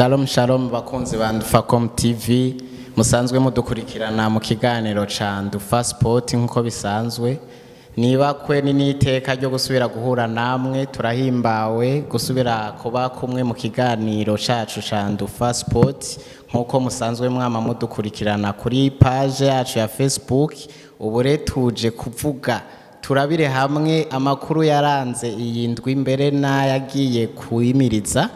Shalom shalom bakunzi ba Ndufacom Tv musanzwe mudukurikirana mu kiganiro ca Ndufa Sport nkuko bisanzwe nibakwe n'iteka ryo gusubira guhura namwe turahimbawe gusubira kuba kumwe mu kiganiro cacu ca Ndufa Sport nkuko musanzwe mwama mudukurikirana kuri page yacu ya Facebook ubure tuje kuvuga turabire hamwe amakuru yaranze iyi ndwi mbere nayagiye kuyimiriza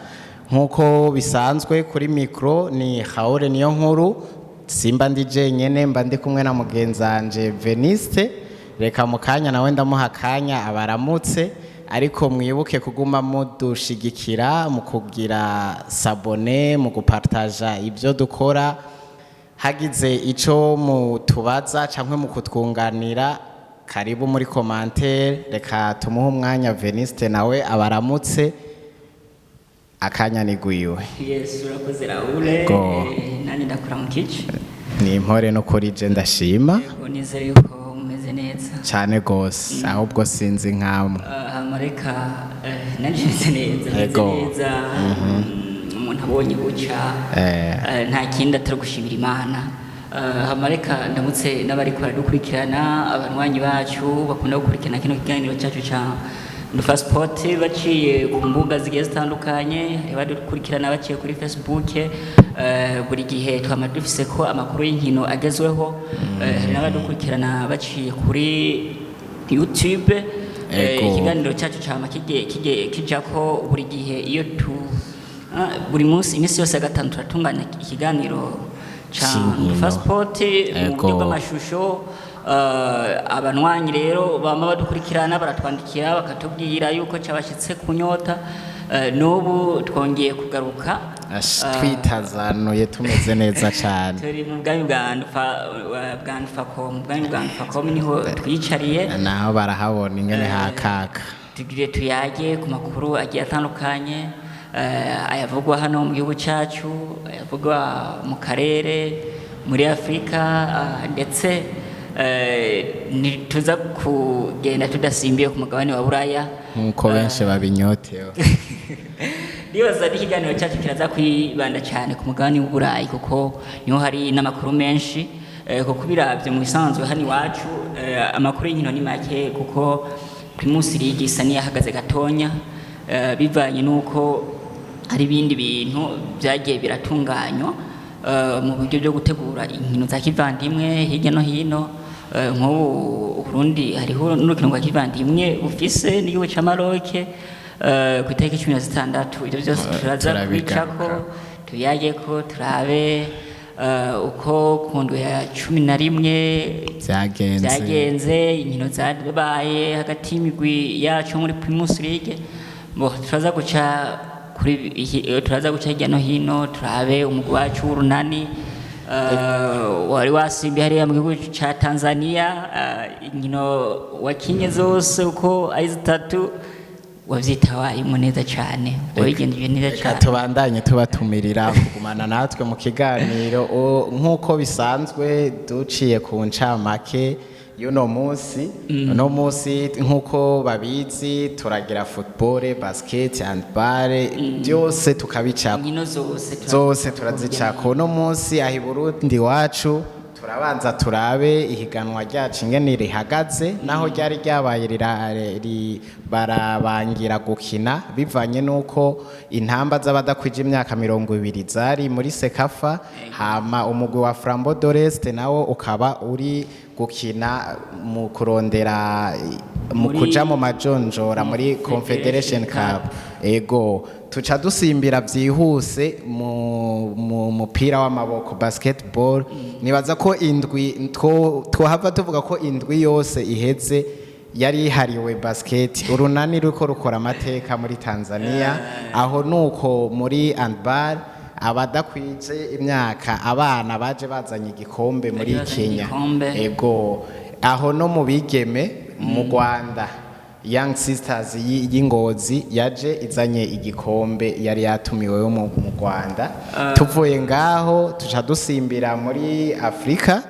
nkuko bisanzwe kuri mikro ni Haore niyo nkuru simba ndi jenyene mba ndi kumwe na mugenzanje Veniste reka mukanya nawe ndamuha kanya abaramutse ariko mwibuke kuguma mudushigikira mu kugira sabone mu gupartager ibyo dukora hagize ico mutubaza cankwe mu kutwunganira karibu muri commentaire reka tumuhe umwanya Veniste nawe abaramutse akanya niguyiwe. Yes, urakoze Raoul. Nani ndakura mu kici? Ni impore no kuri je ndashima. Nizere yuko umeze neza. Cyane gose, ahubwo sinzi nkamo. Amareka nanje neza. Neza. Umuntu abonye guca. Nta kindi atari gushimira Imana. Amareka ndamutse n'abari kwaradukurikirana abanywanyi bacu bakunda gukurikirana kino kiganiro cyacu ca Ndufa Sport baciye ku mbuga zigiye zitandukanye badukurikirana baciye kuri Facebook buri gihe twama dufise ko amakuru y'inkino agezweho n'abadukurikirana baciye kuri YouTube ikiganiro cyacu cyama kijako buri gihe iyo buri munsi imisi yose gatanu turatunganya ikiganiro ca Ndufa Sport mu buryo bw'amashusho abanwanyi rero bama badukurikirana baratwandikira bakatubwira yuko cyabashitse kunyota n'ubu twongeye kugaruka twitazanuye tumeze neza cyane turi mu bwami bwa Ndufacom niho twicariye naho barahabona ingene hakaka tugire tuyage ku makuru agiye atandukanye ayavugwa hano mu gihugu cyacu ayavugwa mu karere muri Afrika ndetse tuza kugenda tudasimbiye ku mugabane wa Buraya nkuko benshi babinyotewe nibaza ikiganiro cyacu kiraza kwibanda cyane ku mugabane wa Buraya kuko niho hari n'amakuru menshi kuko biravye mu bisanzwe hano iwacu amakuru y'inkino ni make kuko primus league isa niyahagaze gatonya bivanye nuko hari ibindi bintu byagiye biratunganywa mu buryo byo gutegura inkino za kivandimwe hirya no hino nk'ubu Burundi hariho n'urukino rwa kivandimwe Mufise n'igihugu ca Maroc ku itariki 16 ibyo byose turaza kwicako tuyageko turabe uko kundwe ya 11 byagenze inkino zabaye hagati y'imigwi yacu muri Primus League turaza guca turaza guca hirya no hino turabe umugwi wacu w'urunani wari wasimbi hariya mu gihugu ca Tanzania inkino wakinye zose uko ari zitatu wavyitawaye neza cyane wabigendeye neza cyane tubandanye tubatumirira kugumana natwe mu kiganiro nkuko bisanzwe duciye ku ncamake yuno musi nkuko babizi turagira football basket handball byose tukabicako zose turazicako no musi ahi Burundi wacu turabanza turabe ihiganwa ryacu ingene rihagaze naho ryari ryabaye barabangira gukina bivanye nuko intamba z'abadakwije imyaka 20 zari muri Sekafa hama umugwi wa Flambeau d'Oreste nawo ukaba uri gukina mu kurondera mu kuja mu majonjora muri Confederation Cup ego tuca dusimbira byihuse mu mupira w'amaboko basketball nibaza ko indwi twohava tuvuga ko indwi yose iheze yari ihariwe basket urunani ruko rukora amateka muri Tanzania aho nuko muri handball abadakwije imyaka abana baje bazanye igikombe muri Kenya ego aho no mu bigeme mu Rwanda Young Sisters y'Ingozi yaje izanye igikombe yari yatumiwe mu Rwanda tuvuye ngaho tuca dusimbira muri Afrika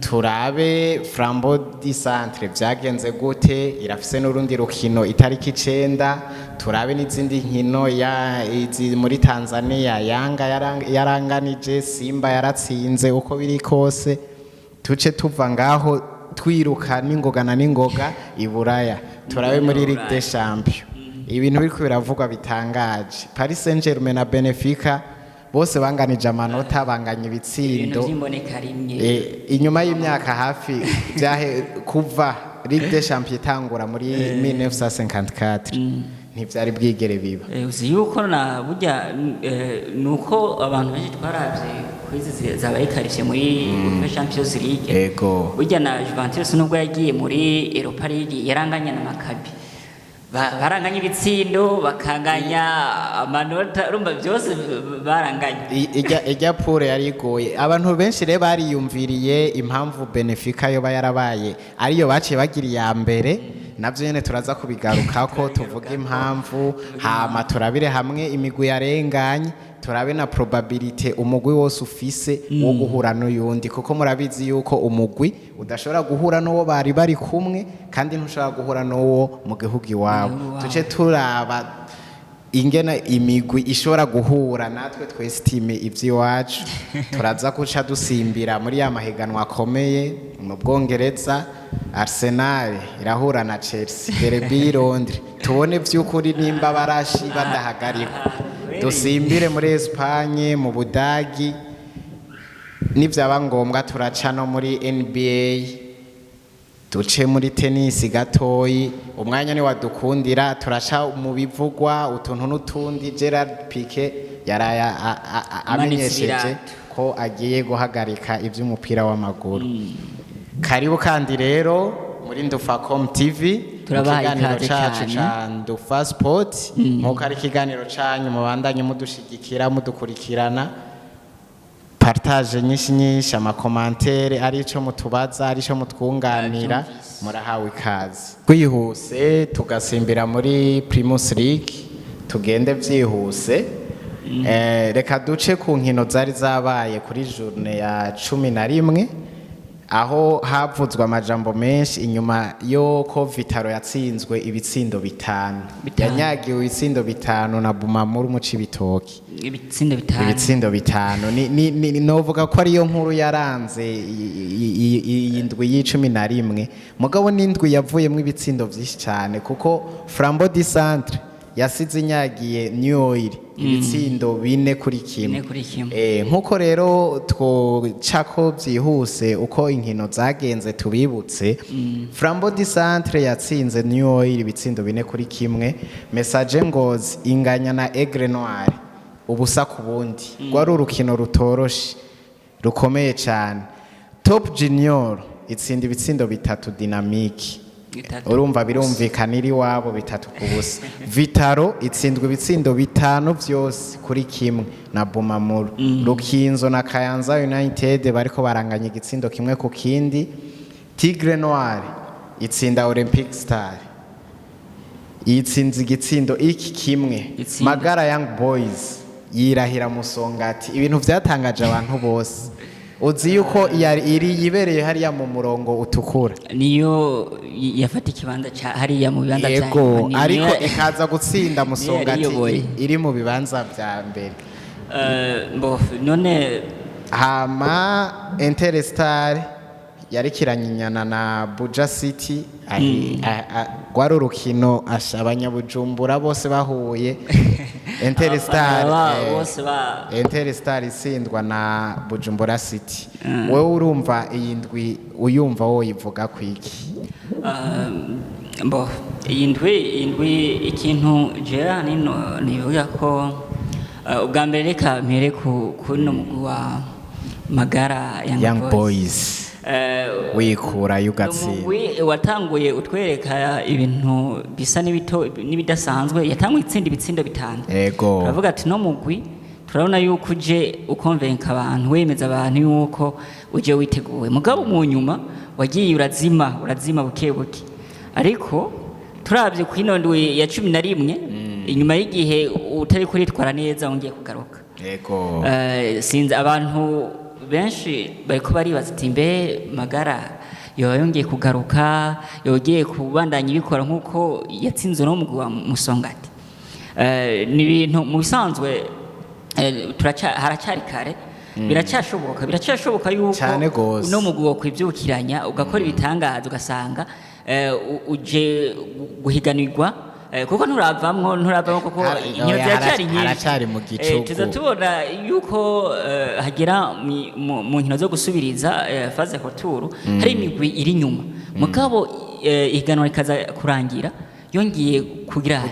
turabe Flambeau du Centre vyagenze gute, irafise n'urundi rukino itariki 9, turabe n'izindi nkino izi muri Tanzania, Yanga yaranganije, Simba yaratsinze, uko biri kose tuce tuva ngaho twiruka n'ingoga iburaya, turabe muri Ligue des Champions ibintu biriko biravugwa bitangaje. Paris Saint-Germain na Benfica bose banganije amanota, banganya ibitsindo inyuma y'imyaka hafi kuva Ligue des Champions itangura muri 1954 ntivyari bwigere biba. Uzi yuko na burya nuko abantu benshi twaravye kwizi zabaye karishe muri Champions League, yego burya na Juventus nubwo yagiye muri Europa League yaranganya na Maccabi, baranganya ibitsindo, bakanganya amanota, urumva byose baranganya. Ijya pure yarigoye, abantu benshi rero bariyumviriye impamvu Benfica yo bayarabaye ariyo baciye bagira ya mbere, navyo nyene turaza kubigaruka ko tuvuga impamvu, hama turabire hamwe imigwi yarenganye, turabe na probability umugwi wose ufise wo guhura n'uyundi, kuko murabizi yuko umugwi udashobora guhura n'uwo bari kumwe, kandi ntushobora guhura n'uwo mu gihugu iwabo. Tuce turaba ingena imigwi ishobora guhura, natwe twese time ivy'iwacu turaza kuca dusimbira muri ya mahiganwa akomeye mu Bwongereza. Arsenal irahura na Chelsea, Derby Londres, tubone vy'ukuri nimba barashi badahagarikwa. Dusimbire muri Espagne, mu Budagi, nivyaba ngombwa turaca no muri NBA, duce muri tennis gatoyi, umwanya ni wadukundira, turaca mu bivugwa utuntu n'utundi. Gerard Piqué yaraya amenyesheje ko agiye guhagarika ivy'umupira w'amaguru. Karibu kandi rero muri Ndufacom TV, ikiganiro cacu ca Ndufa Sport, nkuko ari ikiganiro canyu mubandanye mudushigikira, mudukurikirana, partage nyinshi, amakomantere, arico mutubaza, arico mutwunganira, murahawe ikaze. Twihuse tugasimbira muri Primus League, tugende vyihuse. Reka duce ku nkino zari zabaye kuri journée ya 11, aho havuzwe amajambo menshi inyuma yo Vitaro yatsinzwe ibitsindo 5, yanyagiwe ibitsindo 5 na Bumamuru mu Cibitoki. Ibitsindo 5 novuga ko ariyo nkuru yaranze indwi y'11, mugabo n'indwi yavuyemo ibitsindo vyinshi cyane, kuko Flambeau du Centre yasize inyagiye New Oil ibitsindo 4-1. Nkuko rero twocako byihuse uko inkino zagenze tubibutse. Flambeau du Centre yatsinze New Oil ibitsindo 4-1. Message Ngozi inganya na Aigle Noir ubusa ku bundi, rwari urukino rutoroshe rukomeye cyane. Top Junior itsinda ibitsindo 3 Dynamique, urumva birumvikana iri wabo 3-0. Vitaro itsindwa ibitsindo 5 vyose kuri 1 na Bumamuru. Rukinzo na Kayanza United bariko baranganya igitsindo 1 ku kindi. Tigre Noir itsinda Olympic Star, itsinze igitsindo 1-1. Magara Young Boys yirahira Musongati. Ibintu vyatangaje abantu bose. Uzi yuko iri yibereye hariya mu murongo utukura, niyo yafata ikibanza hariya mu bibanza bya yego, ariko ikaza gutsinda Musongati iri mu bibanza vya mbere. None hama Interstar yarikiranyinyana na Buja City, rwari urukino abanyabujumbura bose bahuye. Interstar isindwa na Bujumbura City. Wewe urumva iyi ndwi uyumva woyivuga kwiki? Iyi ndwi ikintu jera nino nivuga ko ubwa mbere reka mpere kuri no mugwi wa Magara Young Boys wikura yugatsinda. Watanguye utwereka ibintu bisa n'ibidasanzwe, yatanguye itsinda ibitsindo 5. Yego, uravuga ati no mugwi turabona yuko uje ukonvenka abantu, wemeza abantu yuko uje witeguye, mugabo mu nyuma wagiye urazima buke buke. Ariko turabye ku inondwe ya 11 inyuma y'igihe utari kuritwara neza wongeye kugaruka. Yego, sinzi abantu benshi bariko baribaza ati mbe Magara yoba yongeye kugaruka yongeye kubandanya ibikora nk'uko yatsinze no mugwi wa Musongati. Ni ibintu mu bisanzwe haracari kare biracashoboka yuko no mugwi wo kwivyukiranya ugakora ibitangaza ugasanga uje guhiganirwa kuko nturavamwo kuko inkino ziracari nyinshi mu gicuku tuza tubona yuko hagera mu nkino zo gusubiriza phase retour hari imigwi iri nyuma mugabo ihiganwa rikaza kurangira yongeye kugira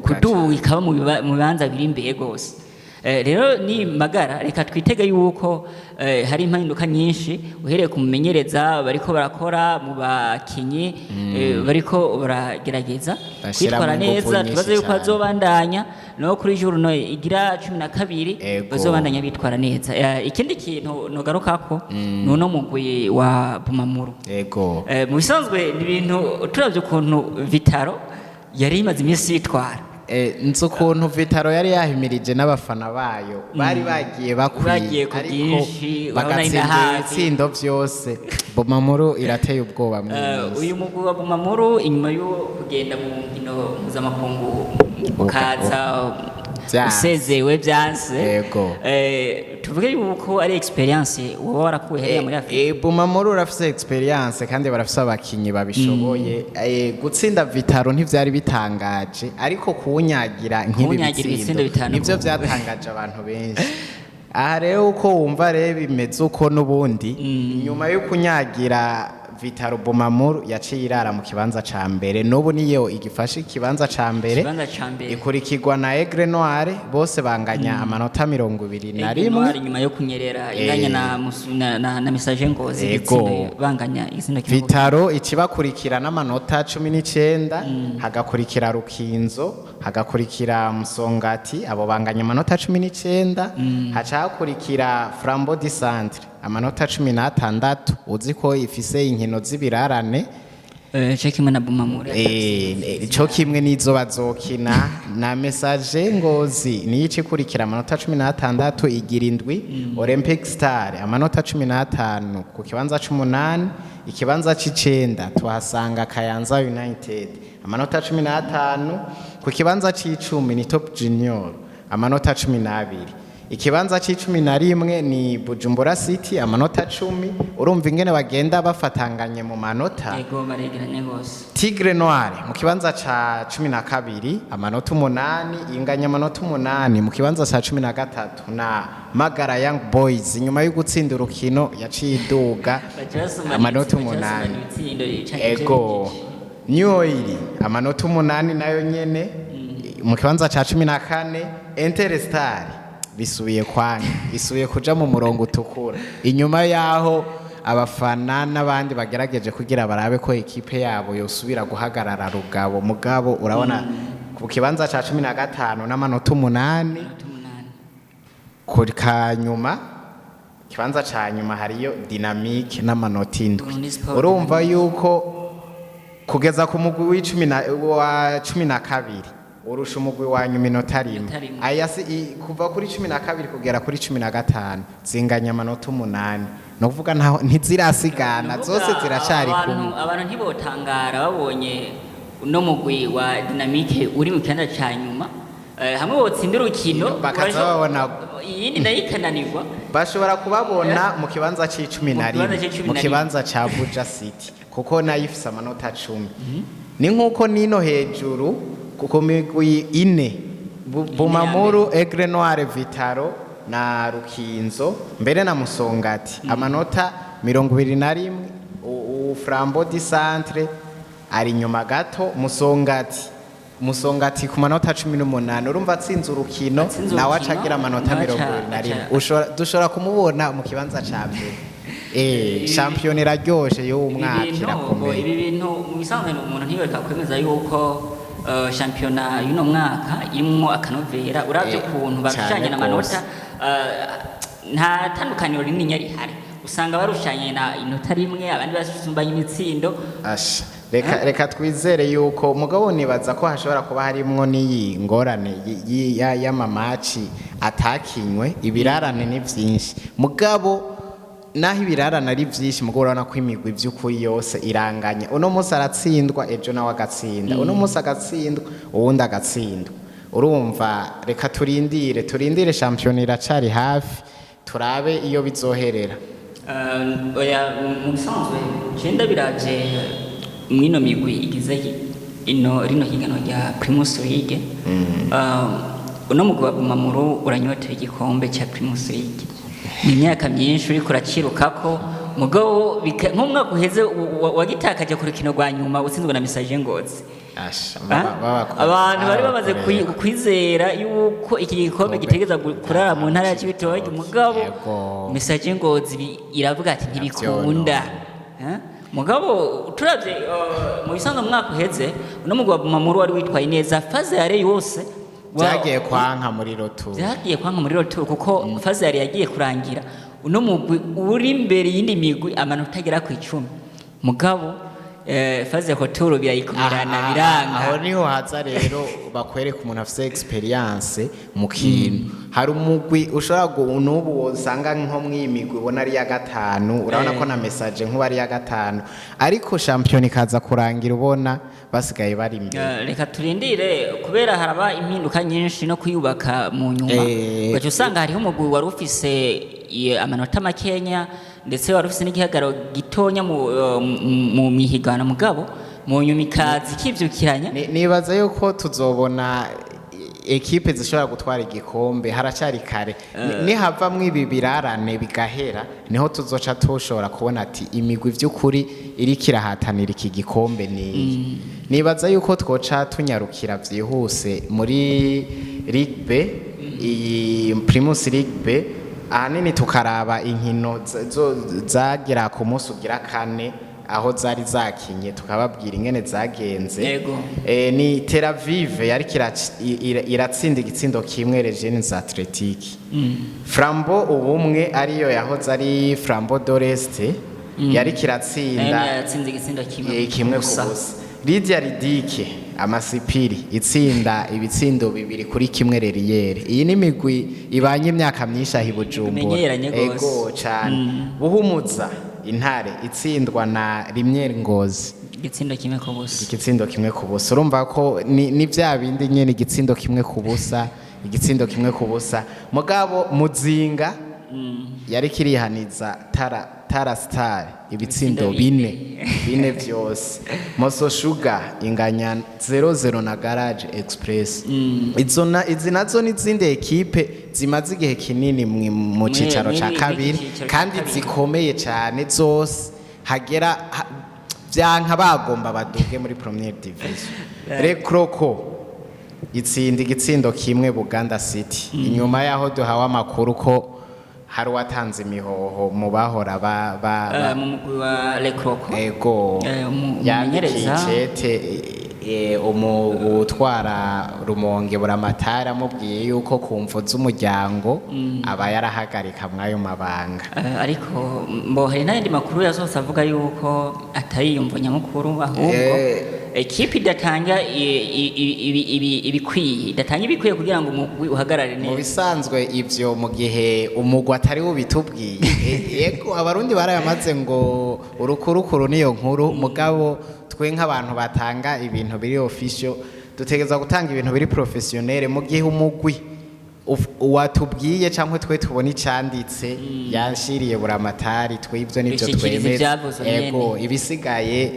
kuduga ikaba mu bibanza biri imbere gose. Rero ni Magara reka twitege yuko hari impinduka nyinshi uhereye kumumenyereza bariko barakora mu bakinyi bariko baragerageza kwitwara neza tubaze yuko azobandanya no kuri jour no igira 12 bazobandanya bitwara neza. Ikindi kintu nogarukako nuno mugwi wa Bumamuru yego mu bisanzwe ni ibintu turavye ukuntu Vitaro yari imaze iminsi yitwara nzi ukuntu Vitaro yari yahimirije n'abafana bayo bari bagiye bakwiye ariko bagatsinda ibitsindo vyose. Bumamuru irateye ubwoba uyu mugwi wa Bumamuru inyuma yo kugenda mu nkino mpuzamakungu ukaza usezewe vyanse tuvuge yuko ari experience woba warakuye hariya muri Afrika. Bumamuru urafise experience kandi barafise abakinyi babishoboye. Gutsinda Vitaro ntivyari bitangaje ariko kuwunyagira nk'ibi bitsindo nivyo vyatangaje abantu benshi. Aha rero uko wumva rero bimeze uko n'ubundi nyuma yo kunyagira Vitaro Bumamuru yaciye irara mu kibanza ca mbere n'ubu niyo igifashe ikibanza ca mbere ikurikirwa na Aigle Noire bose banganya amanota 21 nyuma yo kunyerera inganya na message ngozi itsinda banganya izina kimwe. Vitaro ikibakurikira n'amanota 19 hagakurikira Rukinzo hagakurikira Musongati abo banganya amanota 19 haca hakurikira Flambeau du Centre amanota 16 uzi ko ifise inkino z'ibirarane cyo kimwe na Bumamuru cyo kimwe nizo bazokina na message ngozi niyo ikurikira amanota 16 igira indwi Olympic Star amanota 15 ku kibanza c'8 ikibanza c'9 tuhasanga Kayanza United amanota 15 ku kibanza c'10 ni Top Junior amanota 12 ikibanza c'11 ni Bujumbura City amanota 10 urumva ingene bagenda bafatanganye mu manota yego baregeranye gose. Tigre Noire mu kibanza ca 12 amanota 8 inganya amanota 8 mu kibanza ca 13 na Magara Young Boys nyuma yo gutsinda urukino yaciye iduga amanota 8 ego New Oil amanota 8 nayo nyene mu kibanza ca 14 Interstar bisubiye kuja mu murongo utukura inyuma yaho abafana n'abandi bagerageje kugira barabe ko ekipe yabo yosubira guhagarara rugabo mugabo urabona ku kibanza ca 15 n'amanota 8 kuri kanyuma kibanza ca nyuma hariyo Dynamique n'amanota 7 urumva yuko kugeza ku mugwi wa 12 urusha umugwi wanyu minota 1 ayasi kuva kuri 12 kugera kuri 15 zinganya amanota 8 no kuvuga ntaho ntizirasigana zose ziracari kumwe. Abantu ntibotangara babonye no mugwi wa Dynamique uri mu kibanza ca nyuma hamwe botsindira urukino bakaza babona yindi nayikananirwa bashobora kubabona mu kibanza c'11 mu kibanza ca Buja City kuko nayifise amanota 10 ni nkuko nino hejuru kuko migwi ine Bumamuru Aigle Noire Vitaro na Rukinzo mbere na Musongati amanota 21 Flambeau du Centre ari nyuma gato Musongati ku manota 18 urumva atsinze urukino nawe acagira amanota 21 dushobora kumubona mu kibanza ca mbere champion iraryoshe yo umwaka irakomeye. Ibi bintu mu bisanzwe umuntu ntibereka kwemeza yuko shampiyona y'uno mwaka irimo akanovera uravye kuntu bashanye n'amanota nta tandukaniro rinini rihari usanga barushanye na inota rimwe abandi basumbanye imitsindo reka twizere yuko mugabo nibaza ko hashobora kuba harimwo n'iyi ngorane y'amamaci atakinywe ibirarane ni vyinshi mugabo naho ibirarane ari vyinshi mugabo urabona ko imigwi vy'ukuri yose iranganya uno munsi aratsindwa ejo nawe agatsinda uno munsi agatsindwa uwundi agatsindwa urumva reka turindire shampiyona iracari hafi turabe iyo bizoherera oya mu bisanzwe genda biraje mwino migwi igize rino higanwa rya Primus League uno mugwi wa Bumamuru uranyotera igikombe cya Primus League ni imyaka myinshi uriko uracirukako mugabo nk'umwaka uheze wagitakaje ku rukino rwa nyuma utsinzwe na Message Ngozi abantu bari bamaze kwizera yuko iki gikombe gitegeza kurara mu ntara ya Cibitoke mugabo Message Ngozi iravuga ati ntibikunda mugabo turavye mu bisanzwe mwaka uheze uno mugwi wa Bumamuru wari witwaye neza faze yare yose byagiye kwanka muri rotu kuko faze yari yagiye kurangira uno mugwi uri imbere y'indi migwi amanota agera ku 10 mugabo faze hoturu birayikumirana biranga aho niho haza rero bakwereka umuntu afite experience mu kintu hari umugwi ushobora n'ubu usanga nko mw'imigwi ubona ari ya gatanu urabona ko na Message nkuba ari ya gatanu ariko champion ikaza kurangira ubona basigaye bari imbere reka turindire kubera haraba impinduka nyinshi no kuyubaka mu nyuma baje usanga hariho umugwi wari ufise amanota makenya ndetse wari ufise n'igihagaro gitonya mu mihigana mugabo mu nyuma ikazi kivyukiranya nibaza yuko tuzobona ekipe zishobora gutwara igikombe haracari kare nihavamwe ibi birarane bigahera niho tuzoca tushobora kubona ati imigwi vy'ukuri iriko irahatanira iki gikombe nibaza yuko twoca tunyarukira vyihuse muri Ligue B iyi Primus League B ahanini tukaraba inkino zagera ku munsi ugira kane aho zari zakinye tukababwira ingene zagenze ni Tel Aviv yari iratsinda igitsindo kimwe Legends Athletic Flambo ubumwe ariyo yahoze ari Flambo d'Oreste yari kiratsinda igitsindo kimwe ku busa Lydia Ridike amasipiri itsinda ibitsindo 2-1 Reriere iyi ni migwi ibanye imyaka myinshi ahi Bujumbura ego cyane Buhumuza intare itsindwa na Rimyeri Ngozi igitsindo kimwe ku busa urumva ko ni vya bindi nyene igitsindo kimwe ku busa mugabo Muzinga yari kirihaniza Tara Star ibitsindo 4 vyose Moso Sugar inganya 0-0 na Garage Express izi nazo n'izindi ekipe zimaze igihe kinini mu cicaro ca kabiri kandi zikomeye cyane zose hagera vyanka bagomba baduge muri Premier Division Rekroko itsinda igitsindo kimwe Buganda City inyuma yaho duhawe amakuru ko hari watanze imihoho mu bahora mu mugwi wa Rekroko ego yandikicete utwara Rumonge Buramatari amubwiye yuko kumvo z'umuryango aba yarahagarika mwayo mabanga ariko mbohere n'andi makuru yazose avuga yuko atayiyumva nyamukuru ahubwo ekipe idatanga ibikwiye kugira ngo umugwi uhagarare neza mu bisanzwe ivyo mu gihe umugwi atari ubitubwiye yego abarundi barayamaze ngo urukurukuru niyo nkuru mugabo twe nk'abantu batanga ibintu biri official dutegeza gutanga ibintu biri professionnel mu gihe umugwi watubwiye cyangwa twe tubona icanditse yanshiriye Buramatari twibyo nivyo twemeza yego ibisigaye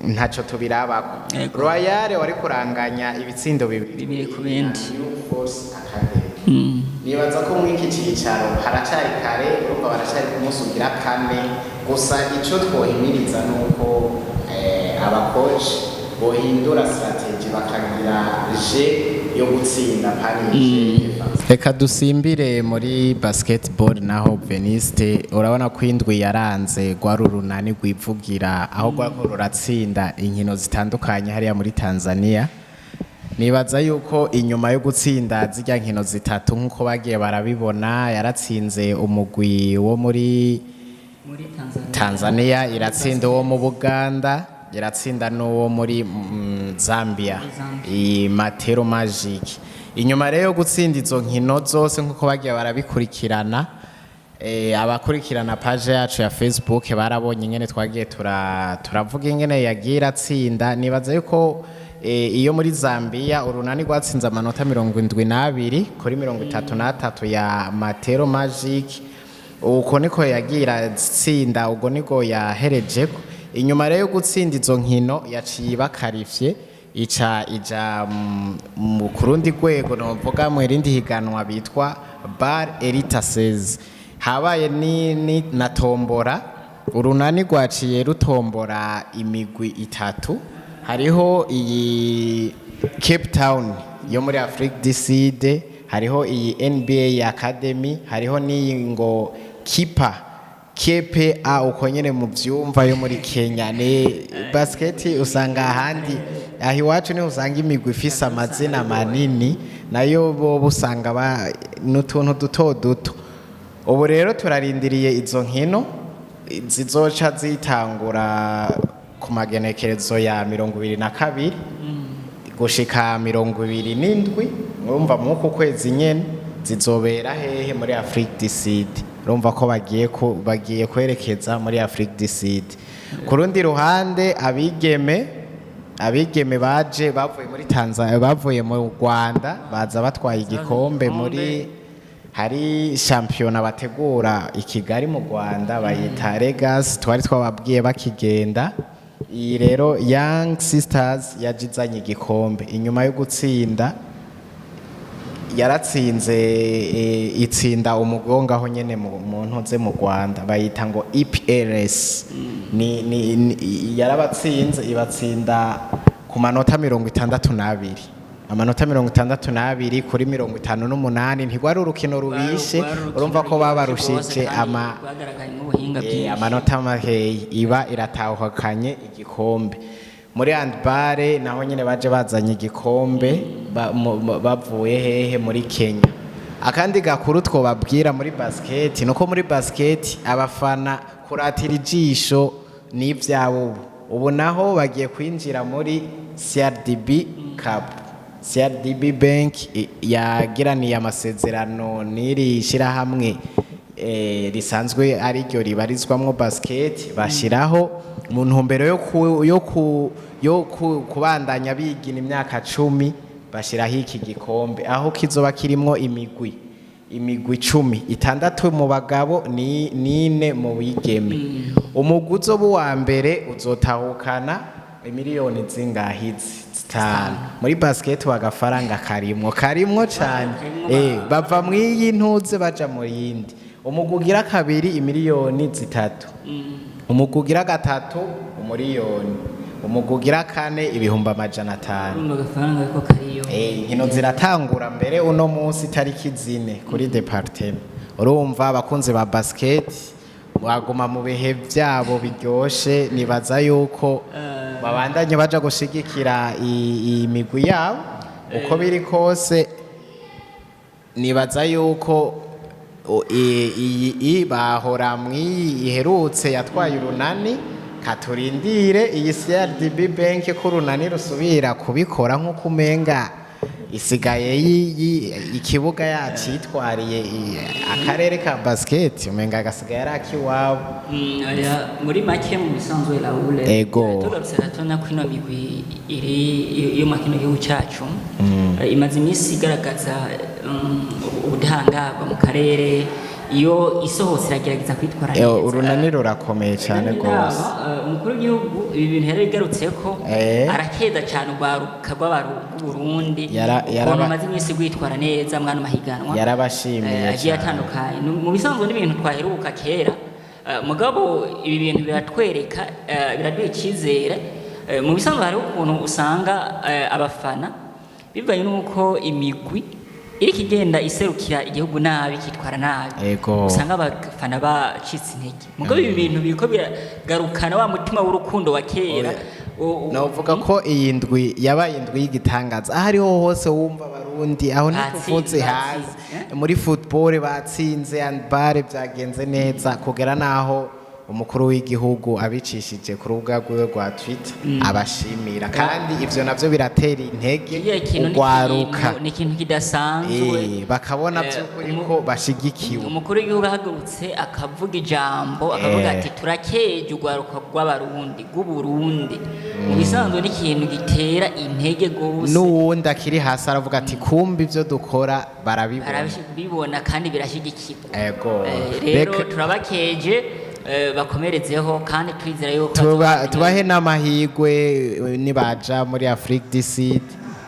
ntaco tubirabako Royal wari kuranganya ibitsindo 2 ku bindi nibaza ko mwiki cicaro haracari kare urumva baracari ku munsi ugira kane gusa ico twohimiriza nuko abakoci bohindura strategy bakagira yo gutsinda panishe reka dusimbire muri basketball naho Veniste urabona ko indwi yaranze gwarurunani gwivugira aho rwakoruratsinda inkino zitandukanye hariya muri Tanzania nibaza yuko inyuma yo gutsinda zijya nkino zitatu nkuko bagiye barabibona yaratsinze umugwi wo muri Tanzania iratsinda wo mu Buganda iratsinda no muri Zambia i Matero Magic inyuma rero gutsinda izo nkino zose nkuko bagiye barabikurikirana abakurikirana page yacu ya Facebook barabonye ingene twagiye turavuga ingene yagira atsinda. Nibaza yuko iyo muri Zambia urunani rwatsinze amanota 72 kuri 33 ya Matero Magic, uko niko yagira atsinda, ubwo niko yahereje. Inyuma rero yo gutsinda izo nkino yaciye bakarifye ija mu kurundi rwego, novuga mu irindi higanwa bitwa Bar Elite 16. Habaye ni na tombora, urunani rwaciye rutombora imigwi itatu. Hariho iyi Cape Town yo muri Afrique du Sud, hariho iyi NBA Academy, hariho n'iyi ngo KPA uko nyene mu vyumva yo muri Kenya. Ni basket usanga ahandi, aho iwacu ni usanga imigwi ifise amazina manini, nayo bo busanga n'utuntu duto duto. Ubu rero turarindiriye izo nkino zizoca zitangura ku magenekerezo ya 22 gushika 27. Urumva muko kwezi nyene zizobera hehe muri Afrique du Sud. Urumva ko bagiye kwerekeza muri Afrique du Sud. Ku rundi ruhande abigeme baje bavuye muri Tanzania, bavuye mu Rwanda, baza batwaye igikombe muri hari championnat bategura i Kigali mu Rwanda bayita Legacy, twari twababwiye bakigenda. Iyi rero Young Sisters yajizanye igikombe inyuma yo gutsinda, yaratsinze itsinda umugonga aho nyene mu ntoze mu Rwanda bayita ngo EPRS. Yarabatsinze ibatsinda ku manota 62, amanota 62 kuri 58. Ntigwari urukino rubishe, urumva ko babarushije amanota makeyi, iba iratahukanye igikombe. Muri handball naho nyene baje bazanye igikombe bavuye hehe muri Kenya. Akandi gakuru twobabwira muri basket nuko muri basket abafana kuratira ijisho n'ivyabo. Ubu naho bagiye kwinjira muri CRDB Cup. CRDB Bank yagiraniye amasezerano n'iri shirahamwe risanzwe ari ryo ribarizwamwo basket, bashiraho mu ntumbero yo kubandanya bigina imyaka 10, bashiraho iki gikombe aho kizoba kirimwo imigwi 10, 6 mu bagabo ni 4 mu bigeme. Umugwi uzoba wa mbere uzotahukana miliyoni zingahizi 5. Muri basket wagafaranga karimwo cyane, bava mwiyi ntuze baja mu yindi. Umugwi ugira kabiri imiliyoni 3, umugwi ugira gatatu umiliyoni, umugwi ugira kane ibihumbi 500. Inkino ziratangura mbere uno munsi tariki 4 kuri departement. Urumva abakunzi ba basket baguma mu bihe byabo biryoshe. Nibaza yuko babandanye baja gushigikira imigwi yabo uko biri kose. Nibaza yuko iyi bahora iherutse yatwaye urunani, katurindire iyi CRDB Bank ko urunani rusubira kubikora nk'uko umenga isigaye ikibuga yacitwariye akarere ka basket, umenga gasigaye ari akiwabo. Muri make mu bisanzwe Raoul, tugarutse ratona kwino migwi iri yo makino yo cyacu imaze imisi igaragaza ubudahangarwa mu karere. Iyo isohotse iragerageza kwitwara neza. Urunani rurakomeye cyane rwose. Umukuru w'igihugu ibi bintu yari igarutseko, arakeza cyane urwaruka rw'Abarundi ukuntu amaze imisi gwitwara neza mwana mahiganwa. Yarabashimiye agiye atandukanye. Mu bisanzwe n'ibintu twaheruka kera, mugabo ibi bintu biratwereka biraduha icyizere. Mu bisanzwe hari ukuntu usanga abafana bivanye nuko imigwi iri kigenda iserukira igihugu nabi kitwara nabi, usanga abafana bacitse intege. Mugabo ibi bintu biriko biragarukana wa mutima w'urukundo wa kera. Navuga ko iyi ndwi yabaye indwi y'igitangaza. Ahariho hose wumva Abarundi aho nikuvuze hazi muri football batsinze, handball byagenze neza kugera naho umukuru w'igihugu abicishije ku rubuga rwiwe rwa Twitter abashimira kandi ivyo navyo biratera intege ugwaruka ni ikintu kidasanzwe bakabona by'ukuri ko bashigikiwe. Umukuru w'igihugu ahagurutse akavuga ijambo akavuga ati turakeje ugwaruka rw'abarundi rw'Uburundi mu bisanzwe ni ikintu gitera intege gose n'uwundi akiri hasi aravuga ati kumbe ivyo dukora barabibona kandi birashigikirwa. Rero turabakeje bakomerezeho kandi twizera yuko tubahe n'amahirwe nibaja muri Afrique du Sud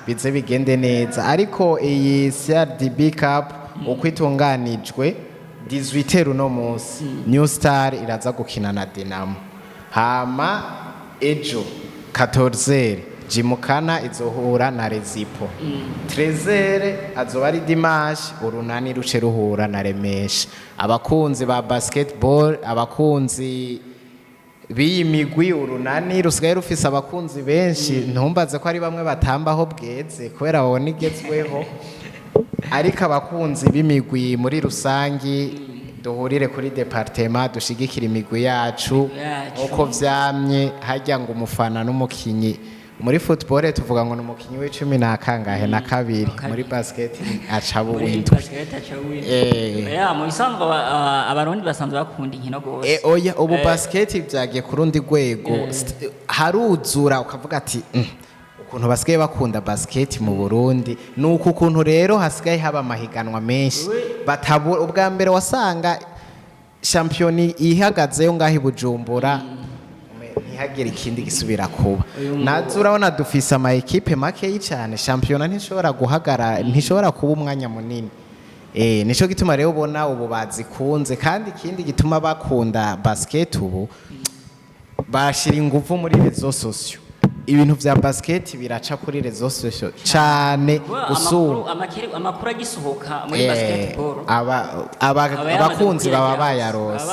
bize bigende neza. Ariko iyi CRDB Cup uko itunganijwe 18 uno munsi New Star iraza gukina na Dinamo, hama ejo 14 Jimukana izohura na Rezipo, 13 azoba ari Dimanche urunani ruce ruhura na Remesha. Abakunzi ba basketball, abakunzi b'iyi migwi urunani rusigaye rufise abakunzi benshi, ntumbaze ko ari bamwe batambaho bweze kubera babona igezweho, ariko abakunzi b'imigwi muri rusangi duhurire kuri departement dushigikira imigwi yacu uko vyamye. Harya ngo umufana n'umukinyi muri football tuvuga ngo n'umukinyi w'icumi na kangahe na kabiri, muri basket aca buwindwi. Mu bisanzwe abarundi basanzwe bakunda inkino gose. Oya ubu basket byagiye ku rundi rwego, haruzura ukavuga ati ukuntu basigaye bakunda basket mu Burundi, nuko ukuntu rero hasigaye haba amahiganwa menshi. Ubwa mbere wasanga champion ihagazeyo ngaho i Bujumbura ntihagire ikindi gisubira kuba. Nazo urabona dufise ama equipe makeyi cyane, champion ntishobora guhagara, ntishobora kuba umwanya munini. Nico gituma rero ubona ubu bazikunze, kandi ikindi gituma bakunda basket ubu bashira ingufu muri rezo sociaux. Ibintu vya basket biraca kuri rezo sociaux cyane gusura amakuru agisohoka muri basketball abakunzi baba bayaronse.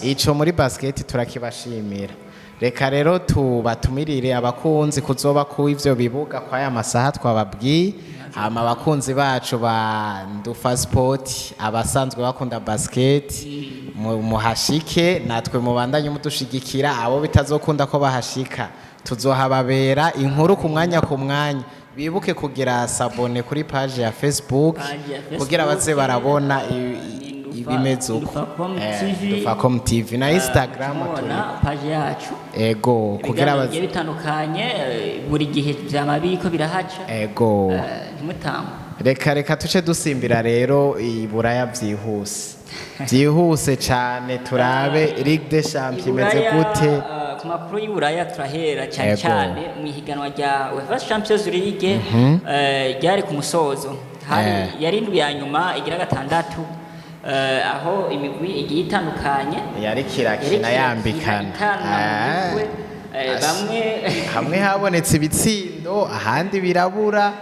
Ico muri basket turakibashimira. Reka rero tubatumirire abakunzi kuzoba ku ivyo bibuga kwa aya masaha twababwiye, hama abakunzi bacu ba Ndufa Sport abasanzwe bakunda basket muhashike, natwe mubandanye mudushigikira. Abo bitazokunda ko bahashika tuzohababera inkuru ku mwanya ku mwanya. Bibuke kugira sabone kuri page ya Facebook kugira baze barabona ibimeze uko. Ndufacom TV na Instagram tubona page yacu kugira baze bitandukanye buri gihe byamabiko birahaca ntimutamba. Reka tuce dusimbira rero iburaya byihuse cyane turabe Ligue des Champions imeze gute. Ku makuru y'Iburaya turahera cyane mu ihiganwa rya UEFA Champions League ryari ku musozo, yari indwi ya nyuma igira gatandatu, aho imigwi igiye itandukanye yari kirakina yambikana. Hamwe habonetse ibitsindo ahandi birabura.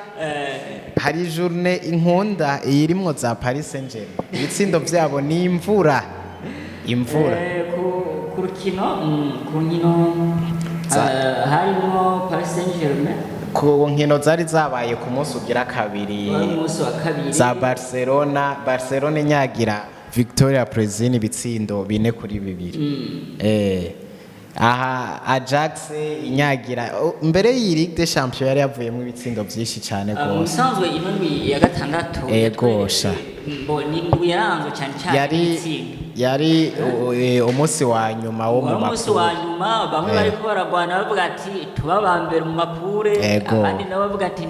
Hari journée inkunda irimwo za Paris Saint-Germain, ibitsindo byabo ni imvura. Ku nkino harimo Paris Saint-Germain, ku nkino zari zabaye ku munsi ugira kabiri za Barcelona inyagira Victoria Plzen ibitsindo 4-2. Aha Ajax inyagira mbere y'i Ligue des Champions yari yavuyemo ibitsindo byinshi cyane gose. Musanzwe inondwi ya gatandatu ni yaranzo cyane yari umunsi wa nyuma wo mu makuru. Umunsi wa nyuma bamwe bariko baragwana bavuga ati tubabambere mu makure, abandi nabo bavuga ati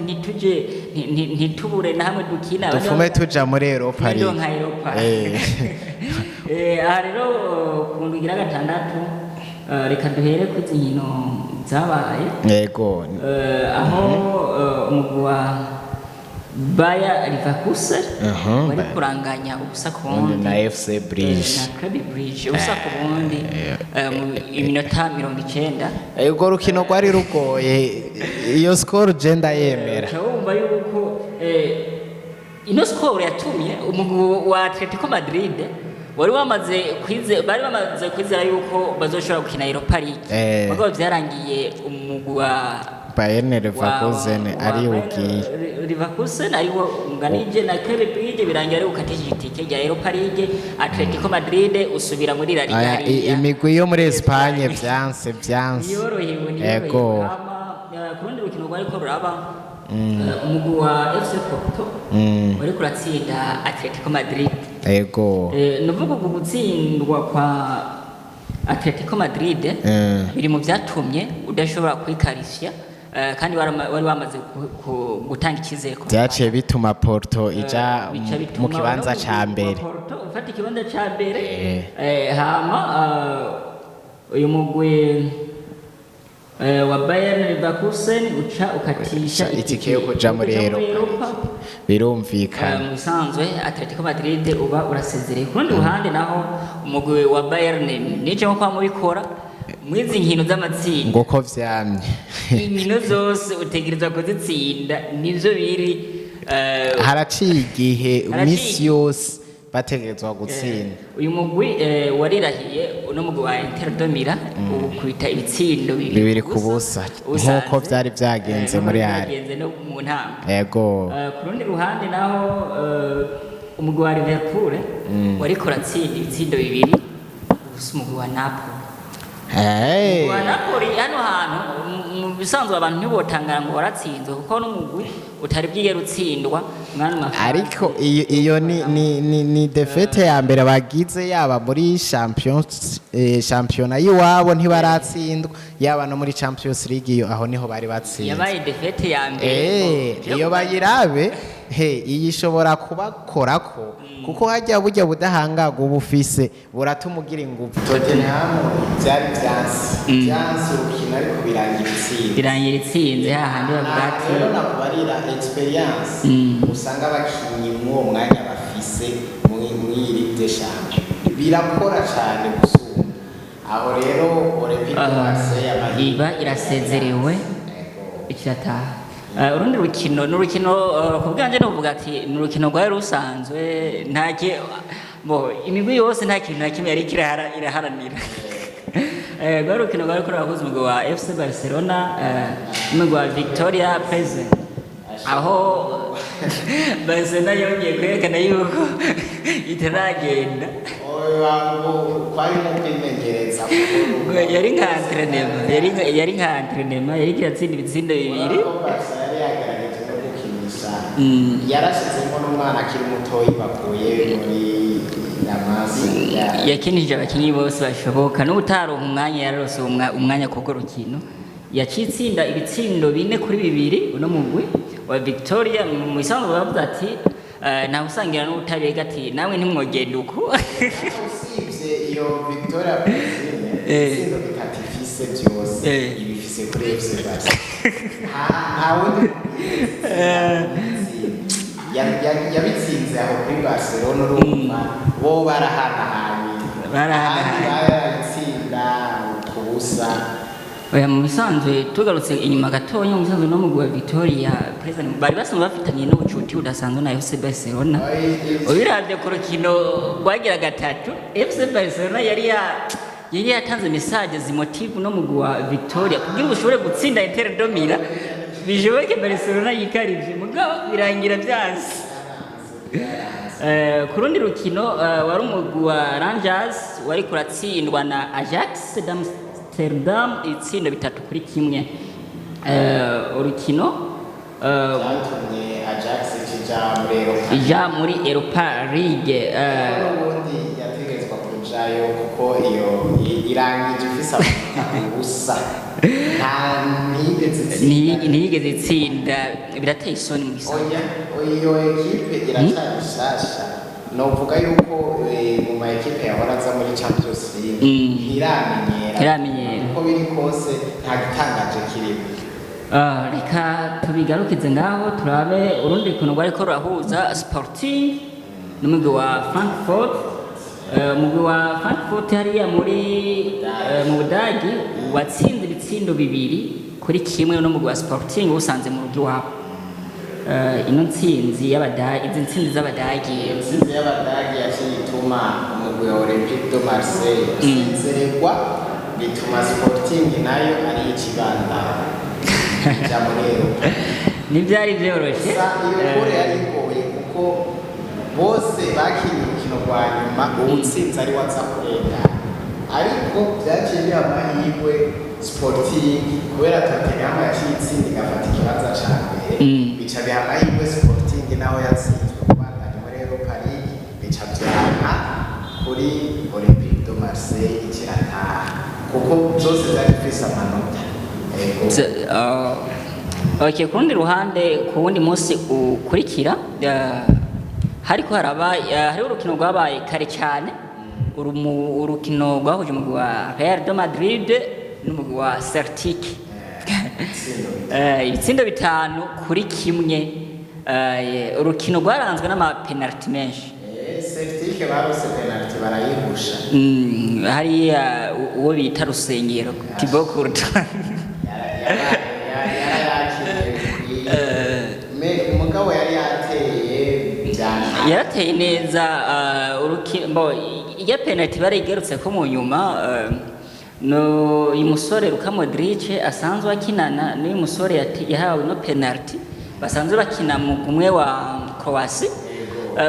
ntitubure na hamwe dukina, dufume tuja muri Europa League. Aha rero ku ndwi ya gatandatu reka duhere ku nkino zabaye. Aho umugwi wa Bayer Leverkusen bari kuranganya ubusa ku bundi na FC Bridge ubusa ku bundi mu iminota 90. Urwo rukino rwari rugoye, iyo score genda yemera. Urumva yuko ino score yatumye umugwi wa Atletico Madrid bari bamaze kwizera yuko bazoshobora gukina Europa League bagabo vyarangiye umugwi wa Bayern Leverkusen ari ugiye Leverkusen ari wo unganije na Klebige birangira ari ukatije itike rya Europa League. Atletico Madrid usubira muri La Liga. Imigwi yo muri Espagne vyanse yego kurundi rukino rwariko ruraba umugwi wa FC Porto wari kuratsinda Atletico Madrid yego nuvuga ngo gutsindwa kwa Atletico Madrid biri mu vyatumye udashobora kwikarishya kandi wari wamaze gutanga ikizere ko byaciye bituma Porto ija mu kibanza ca mbere. Porto ufata ikibanza ca mbere hama uyu mugwi wa Bayern Leverkusen uca ukatisha itike yo kuja muri Europa birumvikana. Musanzwe Atletico Madrid uba urasezereye kurundi ruhande naho umugwi wa Bayern nije nko kwa mubikora mwizi nkino z'amatsinda ngoko vyamye inkino zose utegereza kuzitsinda nivyo biri haraciye igihe imisi yose bategerezwa gutsinda. Uyu mugwi warirahiye uno mugwi wa Inter de Milan ukubita ibitsindo bibiri ku busa nkuko vyari vyagenze muri yagenze no mu ntambwe yego. Kurundi ruhande naho umugwi wa Liverpool wariko ratsinda ibitsindo bibiri gusa umugwi wa Napoli Napoli hano hantu mu bisanzwe abantu ntibotangara ngo waratsinzwe kuko n'umugwi utari bwigera utsindwa ariko iyo ni defete ya mbere bagize yaba muri championa y'iwabo ntibaratsindwa yaba no muri Champions League iyo aho niho bari batsinze yabaye defete ya mbere iyo bayirabe iyi ishobora kubakorako kuko hajya burya budahangarwa ubufise buratuma ugira ingufu. Tottenham byari byansi urukino ariko birangira itsinze hahandi bavuga ati rero nakubarira experience usanga abakinnyi mw'uwo mwanya bafise mw'iri deshampion birakora cyane gusumba aho rero Olympique Marseille iba irasezerewe ikirataha. Urundi rukino n'urukino kubwanje no kuvuga ati n'urukino rwari rusanzwe ntake imigwi yose nta kintu na kimwe yari iraharanira. Rwari rukino rwari kurahuza umugwi wa FC Barcelona n'umugwi wa Victoria Pleasant aho Barcelona yongeye kwerekana yuko itaragenda kwari mu kwimenyereza yari nka entrenema yari kiratsinda ibitsindo bibiri yarashizemo n'umwana akiri mutoyi bakuye muri Damasi yakinije abakinyi bose bashoboka n'utaronka umwanya yararose umwanya kuko rukino yacitsinda ibitsindo 4-2 uno mugwi wa Victoria mu isanzwe bavuga ati na usangira n'utabega ati nawe ntimwogenda uko usibye iyo Victoria ibitsindo bitatifise byose ibifise kuri FC Barcelona yabitsinze aho kuri Barcelona urumva bo barahanahanye baratsinda kubusa. Mu bisanzwe tugarutse inyuma gatoya mu bisanzwe no mugwi wa Victoria Pleasant bari basanzwe bafitanye n'ubucuti budasanzwe na FC Barcelona. Ubiravye ku rukino rwagira gatatu FC Barcelona yari yatanze message zimotive no mugwi wa Victoria kugira ushobore gutsinda Inter de Milan bishoboke Barcelona yikarije mugabo birangira byanze. Kurundi rukino wari umugwi wa Rangers wari kuratsindwa na Ajax Amsterdam itsinda 3-1 urukino byatumye Ajax ija muri Europa League ubundi yategetswe kujayo kuko iyo irangije ifisa ubusa ntiyigeze itsinda birateye isoni mu gisanzwe. Iyo ekipe iracyari bishasha novuga yuko mu ma ekipe yahoraza muri Champions League ntiramenyera uko biri kose nta gitangaje kirimo. Reka tubigarukize ngaho turabe urundi kuntu rwariko rurahuza Sporting n'umugwi wa Frankfurt. Umugwi wa Frankfurt hariya mu Budagi watsinze ibitsindo 2-1 n'umugwi wa Sporting usanze mu rugo wabo. Ino ntsinzi y'Abadagi z'Abadagi yaciye ituma umugwi n'umugwi wa Olympique de Marseille usezererwa bituma Sporting nayo ari ikibanda cya Mondiale. Ntibyari byoroshye iyo kure yari igoye kuko bose bakinnye urukino rwa nyuma uwutsinze ari waza kurenga, ariko byaciye biha amahirwe Sporting kubera Tottenham yaciye itsinda igafata ikibanza cya mbere, bica biha amahirwe Sporting naho yatsinzwe kubandanya muri Europa League, bica byana kuri Olympique de Marseille ikirataha kuko zose zari zifise amanota. Okay, ku rundi ruhande ku wundi munsi ukurikira hariko hari urukino rwabaye kare cyane, urukino rwahuje umugwi wa Real de Madrid n'umugwi wa Celtic ibitsindo 5-1. Urukino rwaranzwe n'amapenaliti menshi. Celtic barose penaliti barayihusha. Hariya uwo bita Rusengero Thibaut Courtois umugabo yarateye neza. Iyo penaliti barigerutse ko mu nyuma uyu musore Luka Modric asanzwe akinana n'uyu musore yahawe no penaliti, basanzwe bakina mu umwe wa Croatia.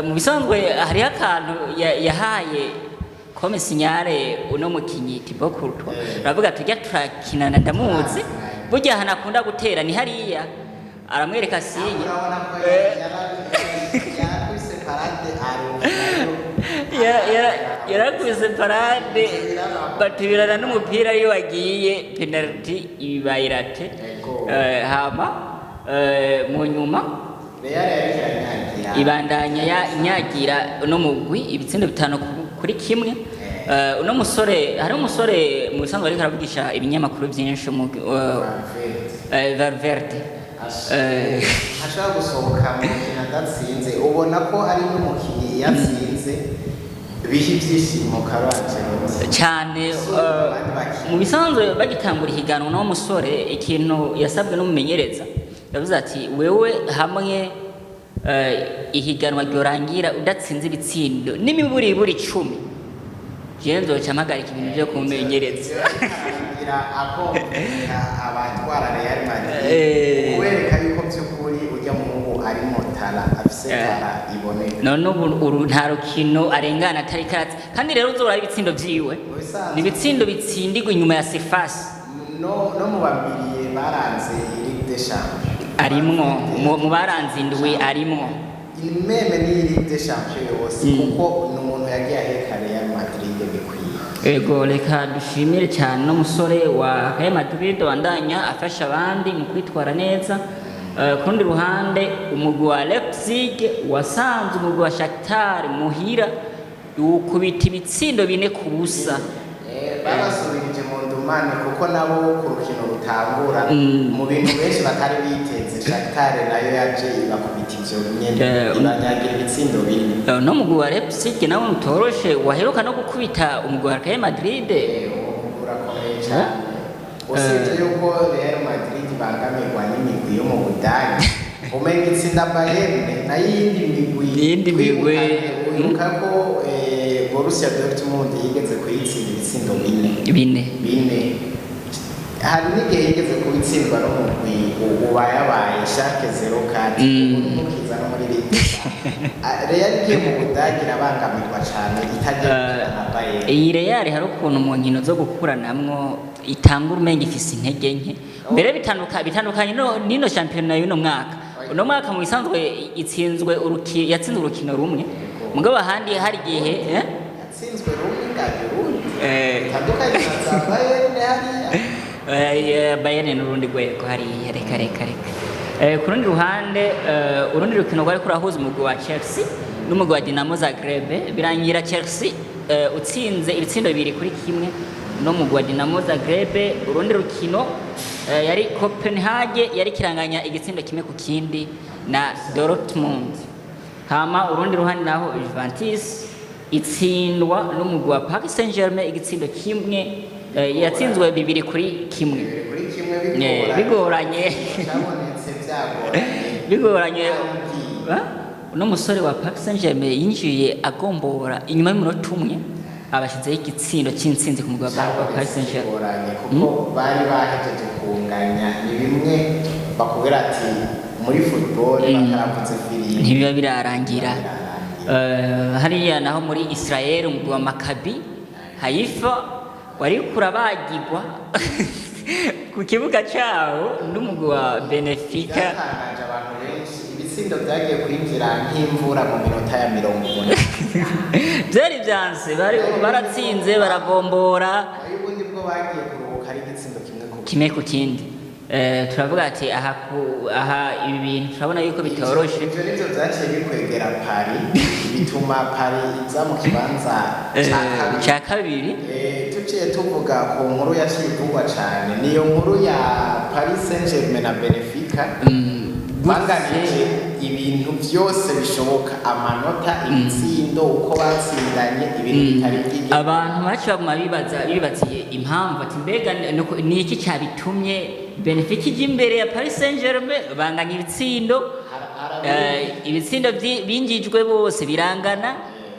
Mu bisanzwe hariho akantu yahaye kome sinyare uno mukinyi Thibaut Courtois, aravuga tujya turakinana ndamuzi, burya hanakunda gutera ni hariya, aramwereka sinye yarakubise parade batubirana n'umupira iyo wagiye penaliti ibayirate. Hama mu nyuma ibandanya inyagira no mugwi ibitsindo 5-1. Uno musore hari umusore mu bisanzwe ariko aravugisha ibinyamakuru byinshi Valverde ashaka gusohoka mu kintu adatsinze, ubona ko ari n'umukinnyi yatsinze biha ibyishimo karanje cyane. Mu bisanzwe bagitangura ihiganwa no musore ikintu yasabwe n'umumenyereza yavuze ati wewe hamwe ihiganwa ryorangira udatsinze ibitsindo n'imiburi 10 jenzo cyamagarika ibintu byo kumenyereza abatwara Real Madrid wereka yuko by'ukuri ujya mu arimo tara afise tara iboneka. None ubu nta rukino arengana atari katse, kandi rero uzora ibitsindo byiwe ni ibitsindo bitsindirwa inyuma ya surface. No mu babiriye baranze Ligue des Champions arimwo, mu baranze indwi arimwo meme ni Ligue des Champions yose kuko n'umuntu yagiye aheka Real Madrid bikwiye. Ego reka dushimire cyane no musore wa Real Madrid wandanya afasha abandi mu kwitwara neza. Kurundi ruhande umugwi wa Leipzig wasanze umugwi wa Shakhtar muhira ukubita ibitsindo 4-0. Babasubirije mu ndumane kuko nabo ku rukino rutangura mu bintu benshi batari biteze. Shakhtar nayo yaje ibakubita ivyo nyene ibanyagira ibitsindo 4. No mugwi wa Leipzig nawe utoroshe waheruka no gukubita umugwi wa Real Madrid urakomeye cyane. Usibye yuko Real Madrid bangamirwa n'imigwi yo mu Budage umenga itsinda Bayern na yindi migwi uyibuka ko Borussia Dortmund yigeze kuyitsinda ibitsindo 4. Hari n'igihe yigeze kubitsindwa no mugwi ubayabaye Schalke 04 umukiza no muri Ligue. Real igiye mu Budage irabangamirwa cyane itagira na Bayern. Iyi Real hari ukuntu mu nkino zo gukuranamwo itangura umenga ifise intege nke mbere bitandukanye nino champion y'uno mwaka. Uno mwaka mu bisanzwe yatsinzwe urukino rumwe, mugabo ahandi hari gihe yatsinzwe rumwe ngarundi tandukanye na Bayern Bayern n'urundi rwego hari reka. Ku rundi ruhande urundi rukino rwari kurahuza umugwi wa Chelsea n'umugwi wa Dinamo Zagreb, birangira Chelsea utsinze ibitsindo 2-1 no mugwi wa Dinamo Zagreb. Urundi rukino yari Copenhagen yari kiranganya igitsindo 1-0 na Dortmund. Hama urundi ruhande naho Juventus itsindwa n'umugwi wa Paris Saint-Germain igitsindo 1, yatsinzwe 2-1 bigoranye. Uno musore wa Paris Saint-Germain yinjiye agombora inyuma y'umunota umwe abashizeho igitsindo c'intsinzi ku mugwi wa Paris Saint-Germain kuko bari bahejeje kunganya ni bimwe bakubwira ati muri football bataravuze firimbi ntibiba birarangira. Hariya naho muri Israel umugwi wa Maccabi Haifa wari kurabagirwa ku kibuga cyawo n'umugwi wa Benfica. Abantu benshi ibitsindo byagiye kwinjira nk'imvura mu minota ya 40 byari byanse baratsinze barabombora ubundi bwo bagiye kuruhuka ari igitsindo kimwe ku kindi. Turavuga ati aha ibi bintu turabona yuko bitoroshe. Ivyo nivyo vyaciye bikwegera Paris bituma Paris iza mu kibanza ca kabiri. Tuciye tuvuga ku nkuru yaciye ivugwa cane niyo nkuru ya Paris Saint-Germain na Benfica banganije ibintu vyose bishoboka, amanota, ibitsindo, uko batsindanye, ibintu bitari byinshi. Abantu bacu baguma bibaziye impamvu ati mbega ni iki cyabitumye Benfica ije imbere ya Paris Saint-Germain banganya ibitsindo binjijwe bose birangana,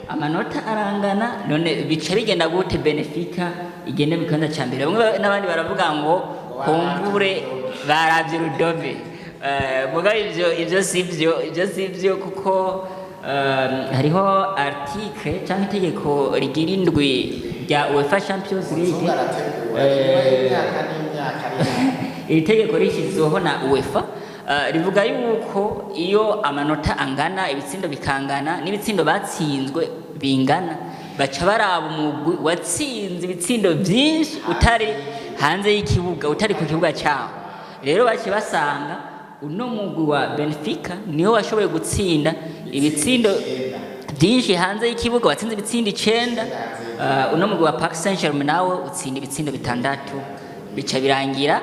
amanota arangana, none bica bigenda gute Benfica igende mu kibanza ca mbere. Bamwe n'abandi baravuga ngo kumbure baravye Rudove. Muga ivyo sivyo kuko hariho article cyangwa itegeko rigira indwi rya UEFA Champions League. Iri tegeko rishyizweho na UEFA rivuga yuko iyo amanota angana ibitsindo bikangana n'ibitsindo batsinzwe bingana baca baraba umugwi watsinze ibitsindo byinshi utari hanze y'ikibuga utari ku kibuga cyawo. Rero baci basanga uno mugwi wa Benfica niho washoboye gutsinda ibitsindo byinshi hanze y'ikibuga, watsinze ibitsindo 9. Uno mugwi wa Paris Saint-Germain nawe utsinda ibitsindo 6 bica birangira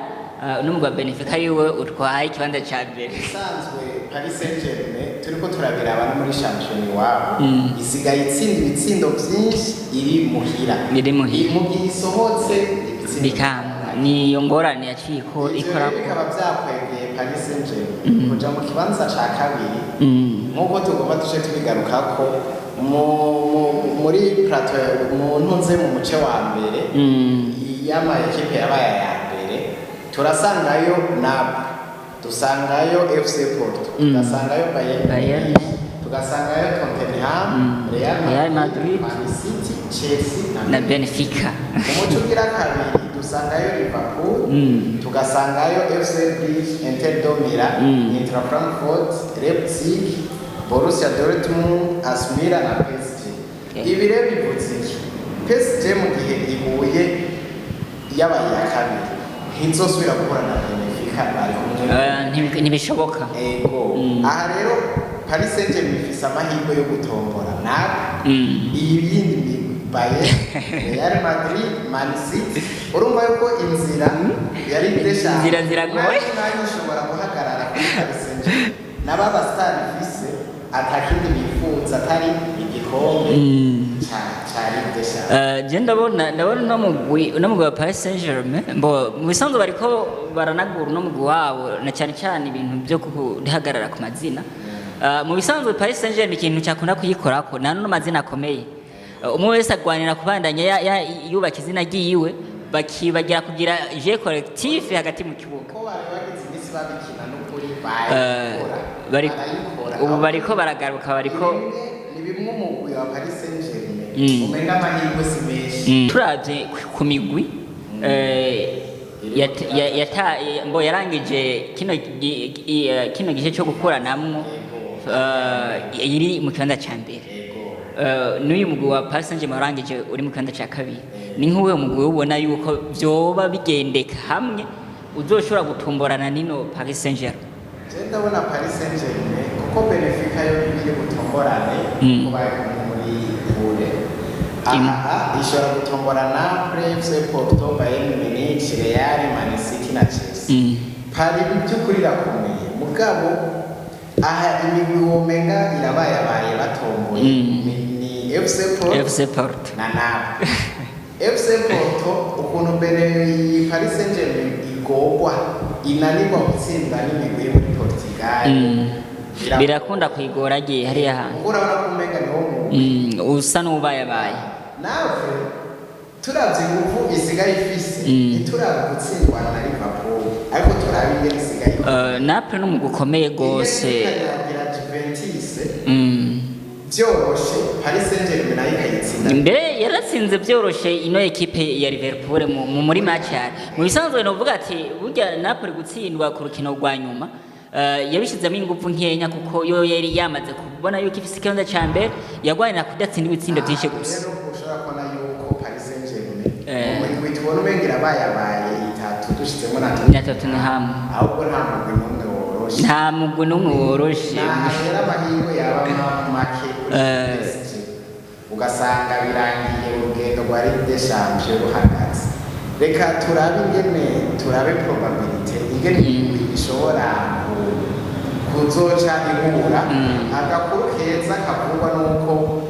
uno mugwi wa Benfica yiwe utwaye ikibanza ca mbere. Isanzwe Paris Saint-Germain turiko turabiraba no muri champion wabo isigaye itsinda ibitsindo byinshi iri muhira mu gihe isohotse bikanga niyo ngorane yaciye ko ikora ko bikaba byakwegeye Paris Saint-Germain kuja mu kibanza ca kabiri nkuko tugomba tuje tubigaruka ko muri plateau mu ntunze mu muce wa mbere y'ama ekipe yabaye ya mbere turasangayo Ngabo, dusangayo FC Porto, tugasangayo Bayern, tugasangayo Tottenham, Real Madrid, Man City, Chelsea na Benfica. Umuco ugira kabiri dusangayo Liverpool, tugasangayo FC Bruges, Inter Milan, Inter Frankfurt, Leipzig, Borussia Dortmund, AS Milan na PSG. Ibi rero bivutse iki? PSG mu gihe ihuye yabaye ya kabiri ntizosubira guhura na Benfica bari kumwe ntibishoboka. Aha rero Paris Saint-Germain ifise amahirwe yo gutombora Ngabo iyindi Bayern, Real Madrid, Man City. Urumva yuko inzira yari ndesha ziragoye nari ishobora guhagarara kuri Paris Saint-Germain n'ababa star ifise atakindi bifuza atari igikombe cyari ndesha. Je ndabona no mugwi wa Paris Saint-Germain mbo mu bisanzwe bariko baranagura no mugwi wabo na cyane ibintu byo kuhagarara ku mazina. Mu bisanzwe Paris Saint-Germain ikintu cyakunda kuyikorako nano no mazina akomeye. Umwe wese agwanira kubandanya yubaka izina ryiwe bakibagira kugira je collectif hagati mu kibuga. Ko bari bagize imisi babikina n'ukuri ubu bariko baragaruka bariko ni bimwe umugwi wa Paris Saint-Germain umenga amahirwe si menshi. Turavye ku migwi yarangije kino gice cyo gukoranamwo iri mu kibanza ca mbere. N'uyu mugwi wa Paris Saint-Germain warangije uri mu kibanza ca kabiri. Ni nk'uwe mugwi ubona yuko vyoba bigendeka hamwe uzoshobora gutumborana nino Paris Saint-Germain. Je ndabona Paris Saint-Germain kuko Benfica yo biri gutomborane kuko bari muri bure. Ishobora gutomborana FC Porto, Bayern Munich, Real, Man City na Chelsea. Paris by'ukuri rakomeye mugabo aha imigwi womenga irabaye batomboye ni FC Porto na Ngabo. FC Porto ukuntu mbere Paris Saint-Germain igogwa inanirwa gutsinda n'imigwi muri Portugal birakunda kwigora giye hariya hantu urabona ko umenga niho usa n'ubaye nawe turavye inguvu isigaye ifise ntituraba gutsindwa na Liverpool ariko turaba ingene isigaye Napoli no mugukomeye gose vyoroshe Paris Saint-Germain nayo ikayitsinda mbere yaratsinze vyoroshe ino ekipe ya Liverpool muri match yari mu bisanzwe novuga ati burya Napoli gutsindwa ku rukino rwa nyuma yabishizemo ingufu nkenya kuko yo yari yamaze kubona yuko ifise ikibanza ca mbere yagwanira kudatsinda ibitsindo vyinshi gusa ushobora kubona yuko Paris Saint-Germain mu bitubona ubengira bayabaye itatu dushizemo na Tottenham ahubwo nta mugwi n'umwe woroshe nta amahirwe yaba make ugasanga birangiye urugendo rwa Ligue des Champions ruhagaze reka turabe probability ingene ishobora kuzoca ihura agakuru keza kavugwa nuko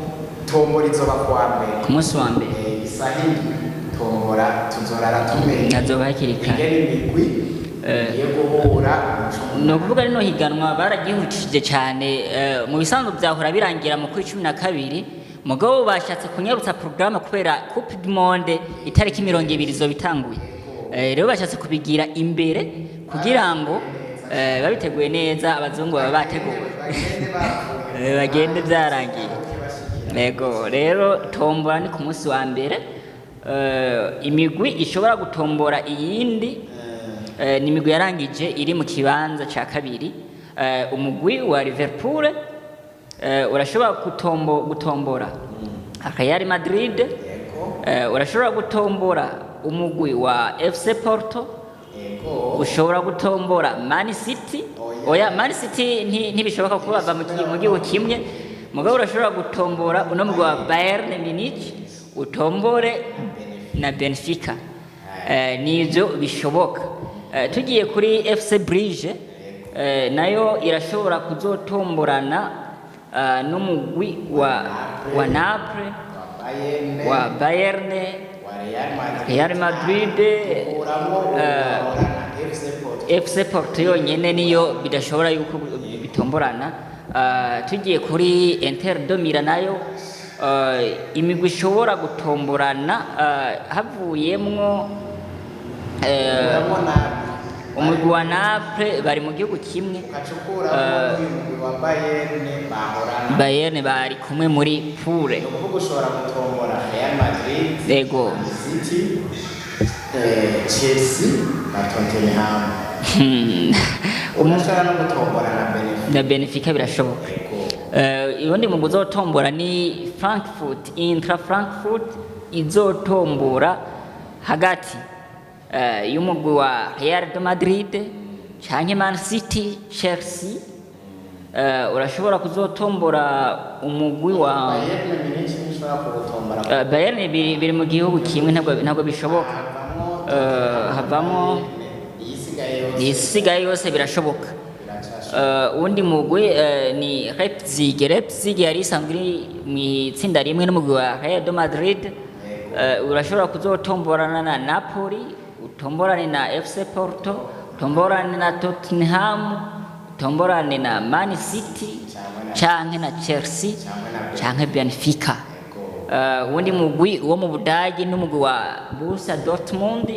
tombora izoba kuwa mbere ku munsi wa mbere isahindwi tombora tuzorara tumenya azoba hakiri kare ingene imigwi guhura ni ukuvuga rino higanwa baragihutishije cyane mu bisanzwe byahora birangira mu kuri 12 mugabo bashatse kunyarutsa programme kubera Coupe du Monde itariki 20 zo bitanguye rero bashatse kubigira imbere kugira ngo babiteguye neza abazungu baba bateguye bagende byarangiye yego rero tombora ni ku munsi wa mbere imigwi ishobora gutombora iyindi ni imigwi yarangije iri mu kibanza ca kabiri umugwi wa Liverpool urashobora gutombora Real Madrid urashobora gutombora umugwi wa FC Porto ushobora gutombora Man City oya Man City ntibishoboka kuba bava mu gihugu kimwe mugabo urashobora gutombora uno mugwi wa Bayern Munich utombore na Benfica nivyo bishoboka tugiye kuri FC Brige nayo irashobora kuzotomborana n'umugwi wa Naples wa Bayern Real Madrid FC Porto yonyene niyo bidashobora yuko bitomborana tugiye kuri Inter de Milan nayo imigwi ishobora gutomborana havuyemwo umugwi wa Naples bari mu gihugu kimwe Bayern bari kumwe muri poule ushobora gutombora Real Madrid yego City Chelsea na Tottenham unashobora no gutombora na Benfica birashoboka ibundi mu guzotombora ni Intra Frankfurt izotombora hagati y'umugwi wa Real de Madrid canke Man City Chelsea urashobora kuzotombora umugwi wa Bayern biri mu gihugu kimwe ntabwo bishoboka havamo isigaye yose birashoboka undi mugwi ni Leipzig yari isanzwe mu itsinda rimwe n'umugwi wa Real de Madrid urashobora kuzotomborana na Napoli utomborane na FC Porto utomborane na Tottenham utomborane na Man City canke na Chelsea canke Benfica undi mugwi wo mu Budagi n'umugwi wa Borussia Dortmund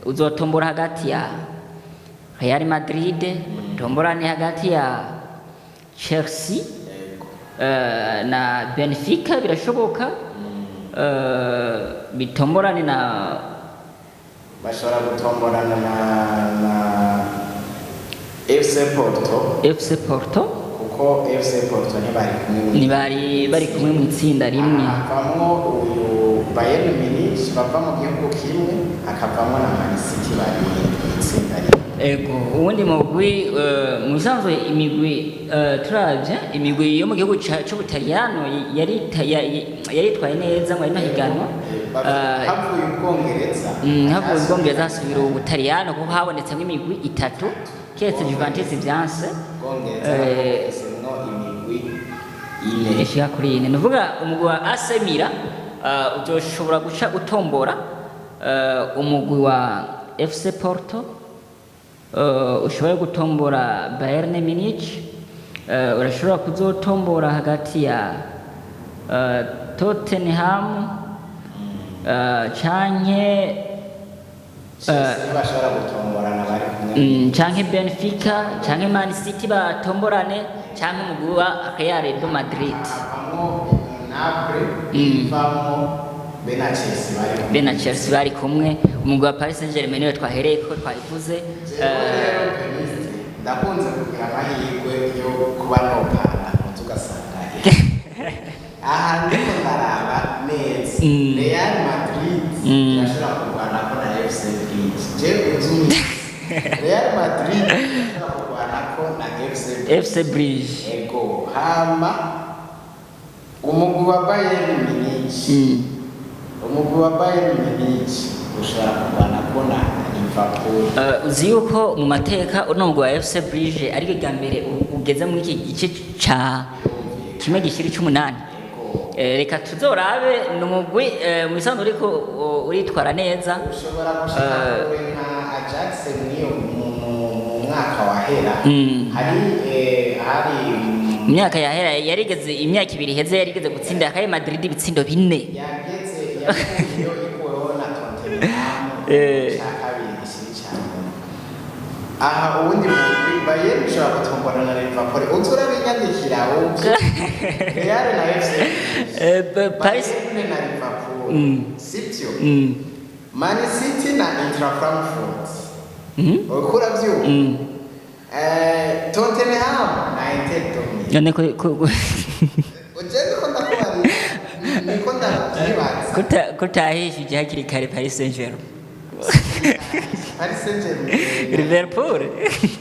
uzotombora hagati ya Real Madrid utomborane hagati ya Chelsea na Benfica birashoboka bitomborane na bashobora gutomborana na FC Porto kuko FC Porto bari kumwe mu itsinda rimwe hakavamo uyu Bayern Munich bava mu gihugu kimwe hakavamo na Man City bari mu itsinda rimwe ego ubundi mugwi mu bisanzwe imigwi turavye imigwi yo mu gihugu c'Ubutaliyano yaritwaye neza ngo inahiganwa havuye ubwongereza hasubira Ubutaliyano kuko habonetsemo imigwi itatu keretse Juventus vyanse ishika kuri ine nuvuga umugwi wa AC Milan uzoshobora guca utombora umugwi wa FC Porto ushobora gutombora Bayern Munich urashobora kuzotombora hagati ya Tottenham canke bashobora gutomborana bari kumwe canke Benfica canke Man City batomborane canke umugwi wa Real de Madrid havamo Napoli ivamo be na Chelsea bari kumwe umugwi wa Paris Saint-Germain niwe twahereye ko twabivuze ndakunze kugira amahirwe yo kuba nopana tugasanga aha ndiko ndaraba neza Real Madrid irashobora kurwana ko na FC Brugge je uzumi Real Madrid irashobora kurwana ko na FC Brugge ego hama umugwi wa Bayern Munich umugwi wa Bayern Munich ushobora kurwana ko na Liverpool uzi yuko mu mateka uno mugwi wa FC Brugge ariko bwa mbere ugeze muri iki gice ca kimwe gishiri cy'umunani reka tuzorabe numugwi mu bisanzwe uriko uritwara neza ushobora gushika nka Ajax niyo mu mwaka wahera hari imyaka yahera yarigeze imyaka ibiri heze yarigeze gutsinda Real Madrid ibitsindo 4 yageze iyo ikuweho na Tottenham kabiri gishiri cyane aha ubundi mugwi Bayern ushobora gutombora na Liverpool uzura binyandikira Real na FC Paris na Liverpool sityo Man City na Inter Frankfurt ukura vyo Tottenham na Inter yane ko ujende ko ndakubari niko ndakibaza kutahishije hakiri kare Paris Saint-Germain Paris Saint-Germain Liverpool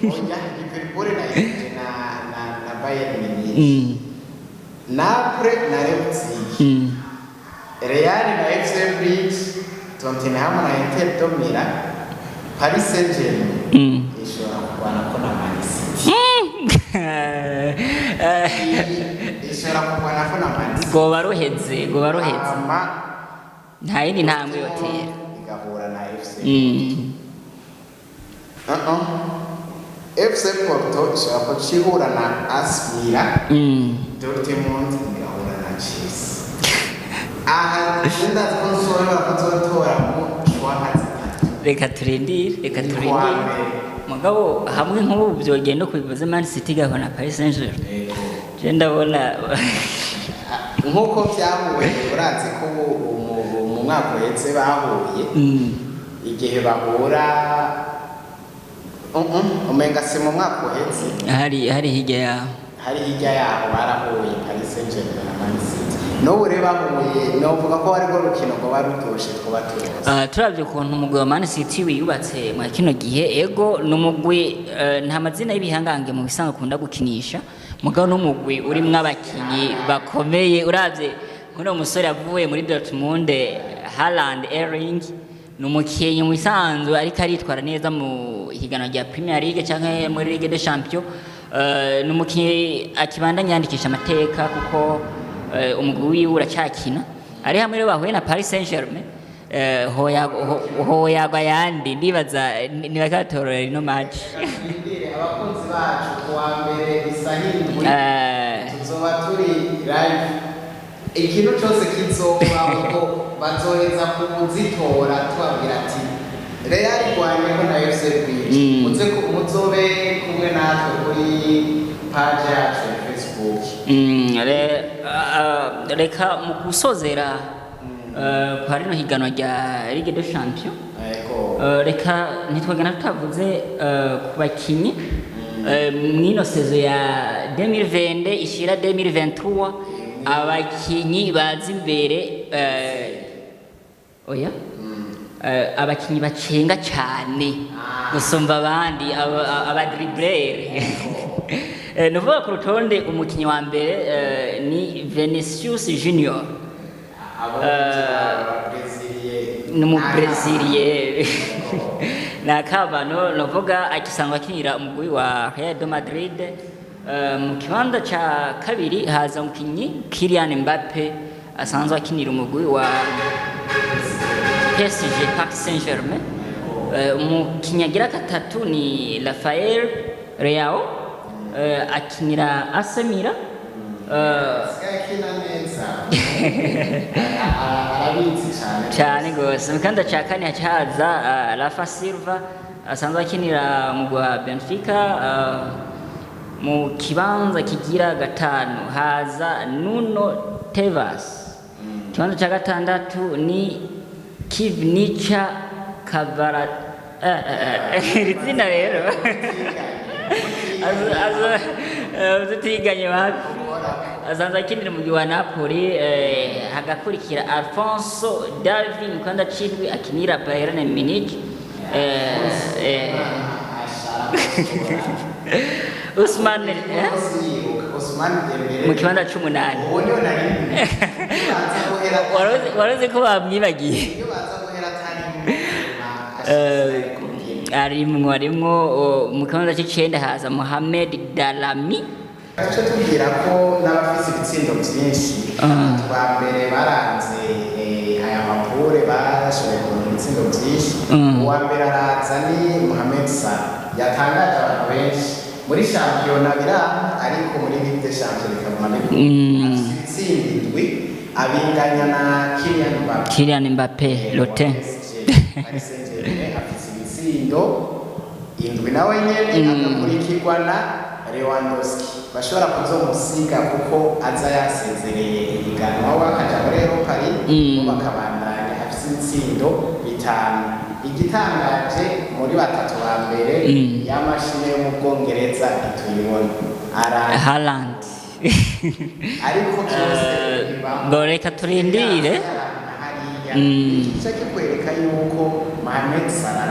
Liverpool na Bayern Munich Napoli na Leipzig Real na FC Brugge Tottenham na Inter Milan Paris Saint-Germain ishobora kurwana ko na Man City ishobora kurwana ko na Man City goba ruheze nta yindi ntambwe yotera igahura na FC FC Porto ishobora kuchihura na Aspira Dortmund igahura na Chelsea aha nda sponsor bakozotora mu shwakazi reka turindire mugabo hamwe nk'ubu byogenda kubivuze Man City igahura na Paris Saint-Germain je ndabona nkuko byahuye urazi ko mu mwaka uhetse bahuye igihe bahura umenga se mu mwaka uhetse hari hirya yaho barahuye Paris Saint-Germain na Man City no ureba huye no vuga ko ari go rukino ngo barutoshe twabatoza turavye kuntu umugwi wa Man City wiyubatse mu kino gihe ego numugwi nta mazina y'ibihangange mu bisanzwe kunda gukinisha mugabo numugwi urimwe abakinyi bakomeye uravye nkuno musore avuye muri Dortmund Haaland Erling numukenye mu bisanzwe ariko aritwara neza mu higano rya Premier League canke muri Ligue des Champions numukenye akibandanya yandikisha amateka kuko umugwi wiwe uracyakina ari hamwe rero bahuye na Paris Saint-Germain hoyagwa yandi ndibaza nibakatorera ino match abakunzi bacu kuwa mbere isahindwe tuzoba turi live ikintu cyose kizoba uko bazoheza kuzitora twabwira ati Real rwanyeho na FC Brugge muzobe kumwe natwe kuri page yacu ya Facebook reka mu gusozera kwa rino higano rya Ligue des Champions reka ntitwagana tutavuze ku bakinyi mwino sezo ya 2020 ishira 2023 abakinyi bazi imbere abakinyi bacenga cyane gusumba abandi abadribblere nuvuga ku rutonde umukinyi wa mbere ni Vinicius Junior mu Brazilian nakabano novuga akisangwa kinira umugwi wa Real de Madrid mu kibanza ca kabiri haza umukinyi Kylian Mbappe asanzwe akinira umugwi wa PSG Paris Saint-Germain umukinyi agira gatatu ni Rafael Leao akinira AC Milan arabizi cyane gose. Mu kanda ca kane hacaza Rafa Silva asanzwe akinira mu gwa Benfica. Mu kibanza kigira gatanu haza Nuno Tevas. Kibanza ca gatandatu ni Kivnica Kavara izina rero tutiganye wapi. Asanzwe akinira mu wa Napoli. Hagakurikira Alfonso Davi mu kanda cindwi akinira Bayern Munich. Usman mu kibanza c'umunani. Waroze ko bamwibagiye. Arimwo mu kibanza c'icenda haza Mohamed Dalami. Aca tubwira ko n'abafise ibitsindo vyinshi twa mbere baranze aya mapure bashoboye kuronka ibitsindo vyinshi. Uwa mbere araza ni Mohamed Salah yatangaje abantu benshi muri shampiyona biranga, ariko muri Ligue des Champions bikaguma biguma. Afise ibitsindo indwi abinganya na Kylian Mbappé Lotin. Afise ibitsindo indwi nawe nyene agakurikirwa na Lewandowski. Bashobora kuzomusiga kuko aza yasezereye ihiganwa wakaja muri Europa League bakabandanya afise ibitsindo bitanu. Igitangaje muri batatu ba mbere y'amashine yo mu Bwongereza ituyibona Haaland. Ariko cyose reka turindire. Igice kikwereka yuko Mohamed Salah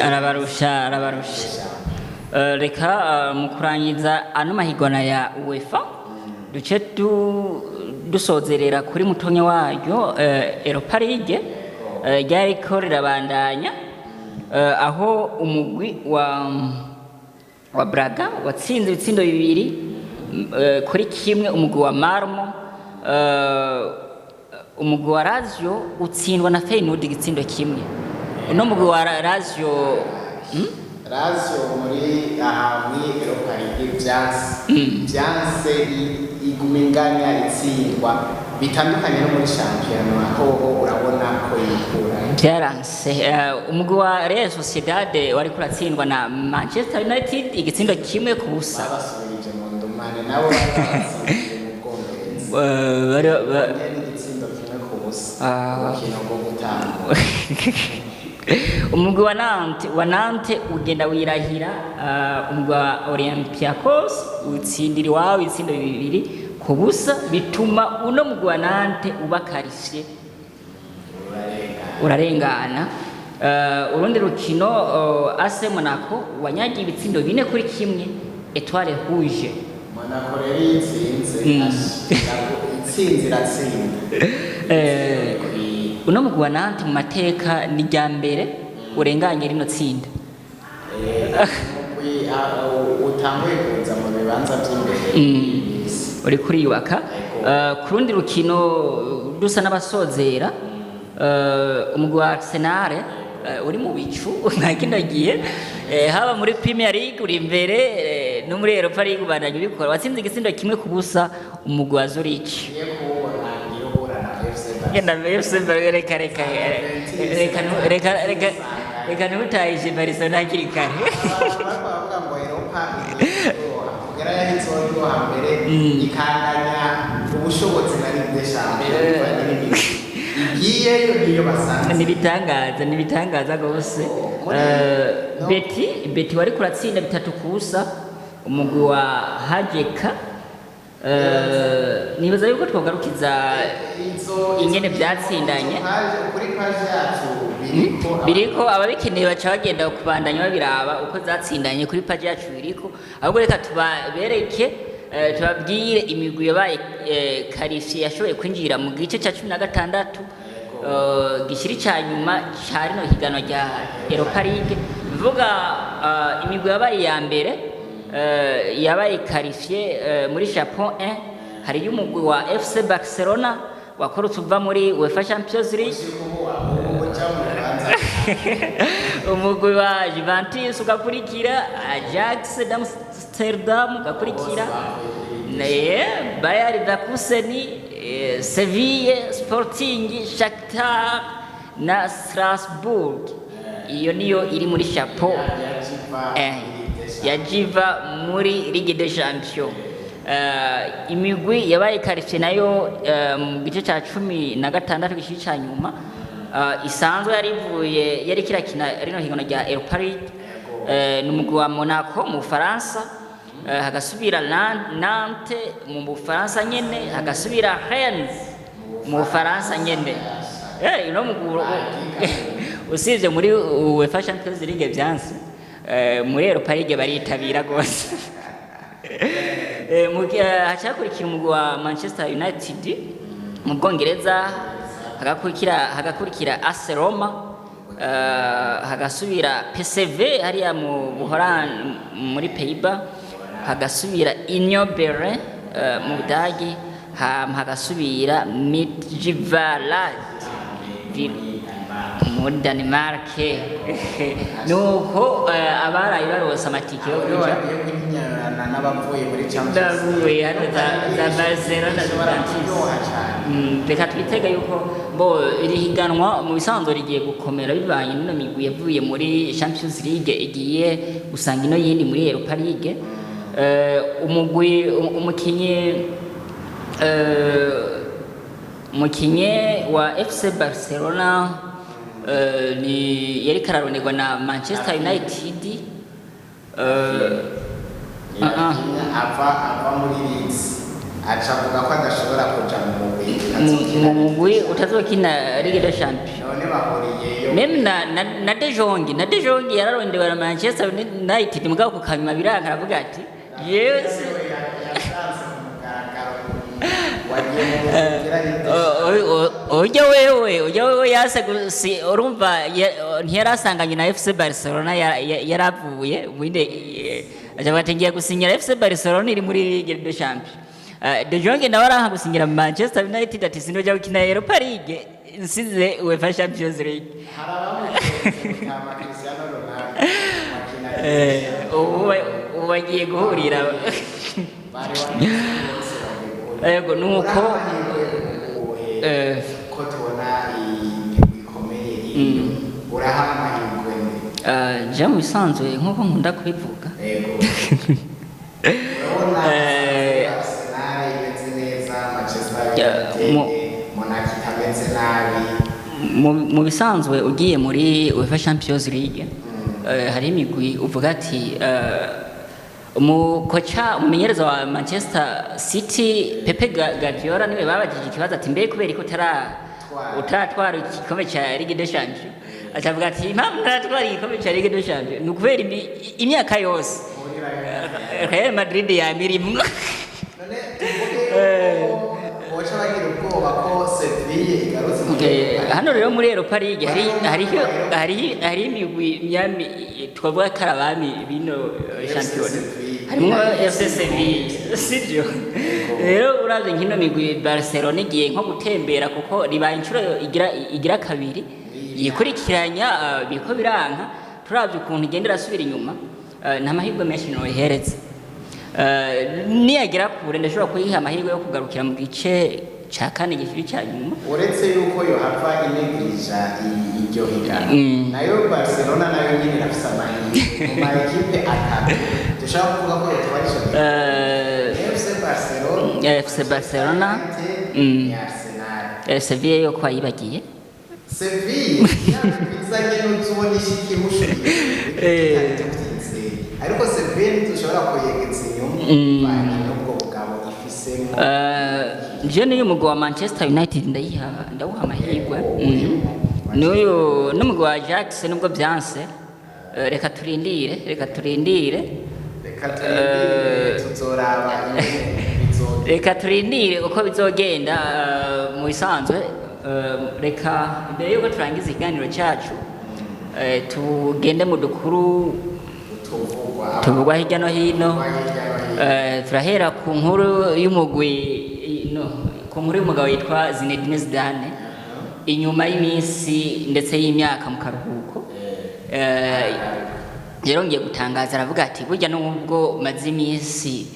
arabarusha. Reka mu kurangiza ano mahigona ya UEFA duce dusozerera kuri mutonya waryo Europa League ryariko rirabandanya, aho umugwi wa Braga watsinze ibitsindo 2 kuri kimwe umugwi wa Malmo. Umugwi wa Lazio utsindwa na Feyenoord igitsindo kimwe. Uno mugwi wa Lazio muri Europa League vyanse iguminganya itsindwa bitandukanye no muri shampiyona aho urabona ko yikura byaranse. Umugwi wa Real Sociedad wari kuratsindwa na Manchester United igitsindo kimwe ku busa. Basubirije mu ndumane nabo batsinze mu Bwongereza igitsindo kimwe ku busa umukino wo gutanga. Umugwi wa Nantes ugenda wirahira umugwi wa Olympiacos utsindira iwawe ibitsindo 2 ku busa, bituma uno mugwi wa Nantes ubakarishye urarengana. Urundi rukino AC Monaco wanyagiye ibitsindo 4 kuri kimwe Etoile Rouge. Monaco rero itsinzira. Uno mugwi wa Nantes mu mateka ni rya mbere urenganye rino tsinda. Utanguye kuza mu bibanza by'imbere uri kuriyubaka. Ku rundi rukino dusa n'abasozera umugwi wa Arsenal uri mu bicu nkakinagiye haba muri Premier League uri imbere no muri Europa League ubandanye ubikora. Watsinze igitsindo kimwe ku busa umugwi wa Zurich. Reka ntutayije Barcelona hakiri kare. Bavuga ngo Europa kugera yahitseho hambere ikanganya ubushobozi na Ligue des Champions igiyeyo niyo basanga. Nibitangaza gose. Beti wari kuratsinda 3 ku busa umugwi wa Hajeka. Nibaza yuko twogarukiza ingene byatsindanye kuri page yacu biriko ababikeneye baca bagenda kubandanya babiraba uko zatsindanye kuri page yacu biriko. Ahubwo reka tubabereke tubabwire imigwi yabaye qualifié yashoboye kwinjira mu gice cya 16 gishiri cya nyuma cya rino higanwa rya Europa League. Bivuga imigwi yabaye ya mbere yabaye qualifié muri Japon 1 hari umugwi wa FC Barcelona wakorutse uva muri UEFA Champions League. Umugwi wa Juventus ugakurikira, Ajax d'Amsterdam ugakurikira Bayer Leverkusen, Seville, Sporting, Shakhtar na Strasbourg. Iyo niyo iri muri chapeau yajiva muri Ligue des Champions. Imirwi yabaye karifiye nayo mu gice cya 16 gishika nyuma isanzwe yari kirakina rino higano rya Europa League n'umugwi wa Monaco mu Faransa, hagasubira Nantes mu Bufaransa nyene, hagasubira Rennes mu Faransa nyene. Ino mugwi usibye muri UEFA Champions League byanse muri Europa League baritabira gose. Hacakurikira umugwi wa Manchester United mu Bwongereza, hagakurikira AS Roma, hagasubira PSV hariya mu Buholandi muri Pays-Bas, hagasubira Union Berlin mu Budagi, hagasubira Midtjylland muri Denmark. Nuko abarayi barose amatike yo kuja n'abavuye muri Champions za Barcelona. Reka twitega yuko iri higanwa mu bisanzwe rigiye gukomera bivanye n'ino migwi yavuye muri Champions League igiye gusanga ino yindi muri Europa League. Umukinyi wa FC Barcelona ni yari kararonderwa na Manchester United. ava muri Leeds acavuga ko adashobora kuja mu mugwi utazokina Ligue des Champions. none bahuriyeyo Meme na De Jong yararondewe na Manchester United mugabo kukanyuma biranka aravuga ati yes ujya wewe yase urumva ntiyarasanganye na FC Barcelona yaravuye winde ajabatengiye gusinyira FC Barcelona iri muri Ligue des Champions. De Jong nawe araha gusinyira Manchester United ati sinoja gukina Europa League nsize UEFA Champions League. Ubagiye guhurira yego nuko ko tubona ikomeye urahamahirwe je mu bisanzwe nkuko nkunda kubivuga Arsenal imeze neza, Manchester Monaco itameze nabi. Mu bisanzwe ugiye muri UEFA Champions League hari imigwi uvuga ati umumenyereza wa Manchester City Pepe Guardiola niwe babajije ikibazo ati mbe kubera ko utatwara igikombe cya Ligue des Champions, atavuga ati impamvu ntatwara igikombe cya Ligue des Champions ni ukubera imyaka yose Real Madrid yamirimwe. Hano rero muri Europa League hari imigwi myami twavuga karabami bino champion harimo FC Sevilla sivyo. Rero uraze nkino migwi Barcelona igiye nko gutembera kuko ribaye inshuro igira kabiri yikurikiranya biko biranka, turavye ukuntu igendera asubira inyuma nta mahirwe menshi no iheretse. Niyagira kure ndashobora kuyiha amahirwe yo kugarukira mu gice cha kane gishiri cya nyuma, uretse yuko yo hava inegirija iryo higana nayo Barcelona nayo nyine irafise amahirwe mu makipe atatu dushaka kuvuga ko FC Barcelona Sevilla yo kwa yibagiye Sevilla bizanye n'uzubona ishikirusho ariko Sevilla dushobora koyegeza inyuma n'ubwo bugabo ifisemo. Je niyo mugwi wa Manchester United ndawuha amahirwe n'uyu n'umugwi wa Ajax nubwo byanse. Reka turindire tuzoraba reka turindire uko bizogenda mu bisanzwe. Reka imbere yuko turangiza ikiganiro cyacu tugende mu dukuru tuvugwa hirya no hino. Turahera ku nkuru y'umugwi ku nkuru y'umugabo yitwa Zinedine Zidane inyuma y'iminsi ndetse y'imyaka mu karuhuko. Yarongeye gutangaza aravuga ati burya nubwo maze iminsi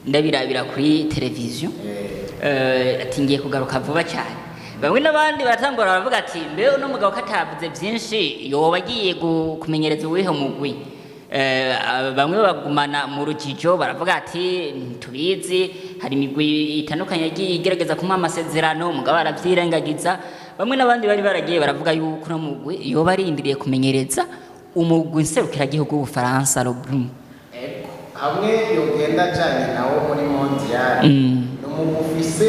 ndabirabira kuri televiziyo ati ngiye kugaruka vuba cyane. Bamwe n'abandi baratangura baravuga ati mbe uno mugabo katavuze byinshi yoba agiye kumenyereza uwihe mugwi. Bamwe bagumana mu rujijo baravuga ati tubizi hari imigwi itandukanye yagiye igerageza kumuha amasezerano umugabo aravyirengagiza. Bamwe n'abandi bari baragiye baravuga yuko uno mugwi yoba arindiriye kumenyereza umugwi nserukiragihugu w'Ubufaransa Robrum. Hamwe yogenda ajanye nawo muri Mondiale Mufise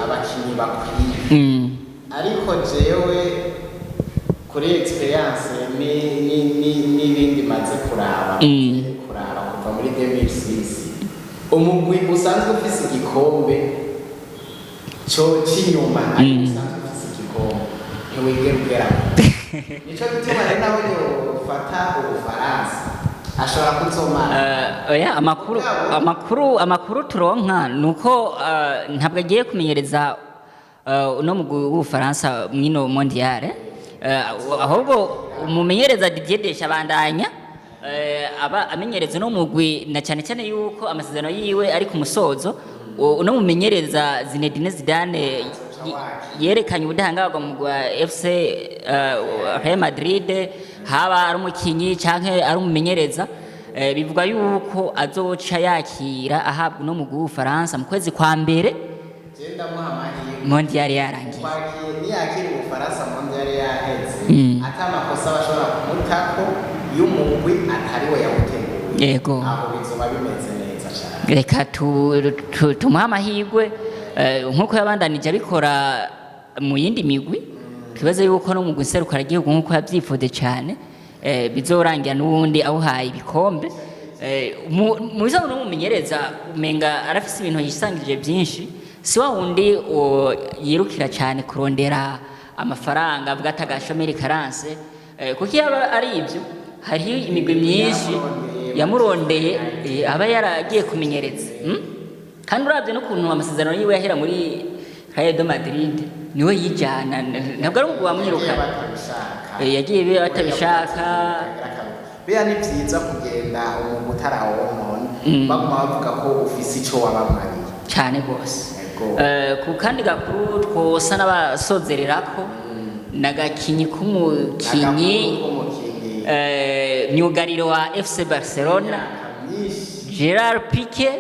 abakinyi bakwiye ariko jewe kuri experience n'ibindi maze kuraba kuva muri 2006 umugwi usanzwe ufise igikombe cyo cy'inyuma ariko usanzwe ufise igikombe ntiwigera ugera nico gituma rero nawe yofata Ubufaransa ashobora kutsomana amakuru turonka nuko ntabwo agiye kumenyereza uno mugwi w'Ubufaransa mwino Mondiale ahubwo umumenyereza Didier Deschamps abandanya aba amenyereza no mugwi na cyane cyane yuko amasezerano yiwe ari ku musozo uno mumenyereza Zinedine Zidane yerekanye ubudahangarwa mu FC Real Madrid haba ari umukinyi canke ari umumenyereza bivuga yuko azoca yakira ahabwa no mugwi w'Ubufaransa mu kwezi kwa mbere Mondiale yarangiye yakira Ubufaransa Mondiale yaheze atamakosa bashobora kumutako y'umugwi atariwe yawuteguye yego aho bizoba bimeze neza cyane. Reka tumuha amahirwe nkuko yabandanije abikora mu yindi migwi twibaze yuko no mu guserukira igihugu nkuko yavyifuze cyane bizorangira n'ubundi awuhaye ibikombe mu bisanzwe n'umumenyereza umenga arafise ibintu yisangije byinshi si wa wundi yirukira cyane kurondera amafaranga avuga ati agashomeri karanse kuko yaba ari ibyo hariho imigwi myinshi yamurondeye aba yaragiye kumenyereza kandi uravye n'ukuntu amasezerano yiwe yahera muri Real de Madrid niwe yijana ntabwo ari umugwi wamwiruka yagiye batabishaka beya ni byiza kugenda umuntu utarawonona baguma bavuga ko ufise ico wabamariye cyane gose ku kandi gakuru twosa n'abasozererako nagakinyi k'umukinyi myugariro wa FC Barcelona Gerard Piqué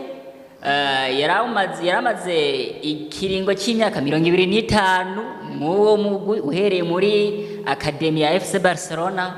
yaramaze ikiringo cy'imyaka 25 muwo mugwi uhereye muri Academy ya FC Barcelona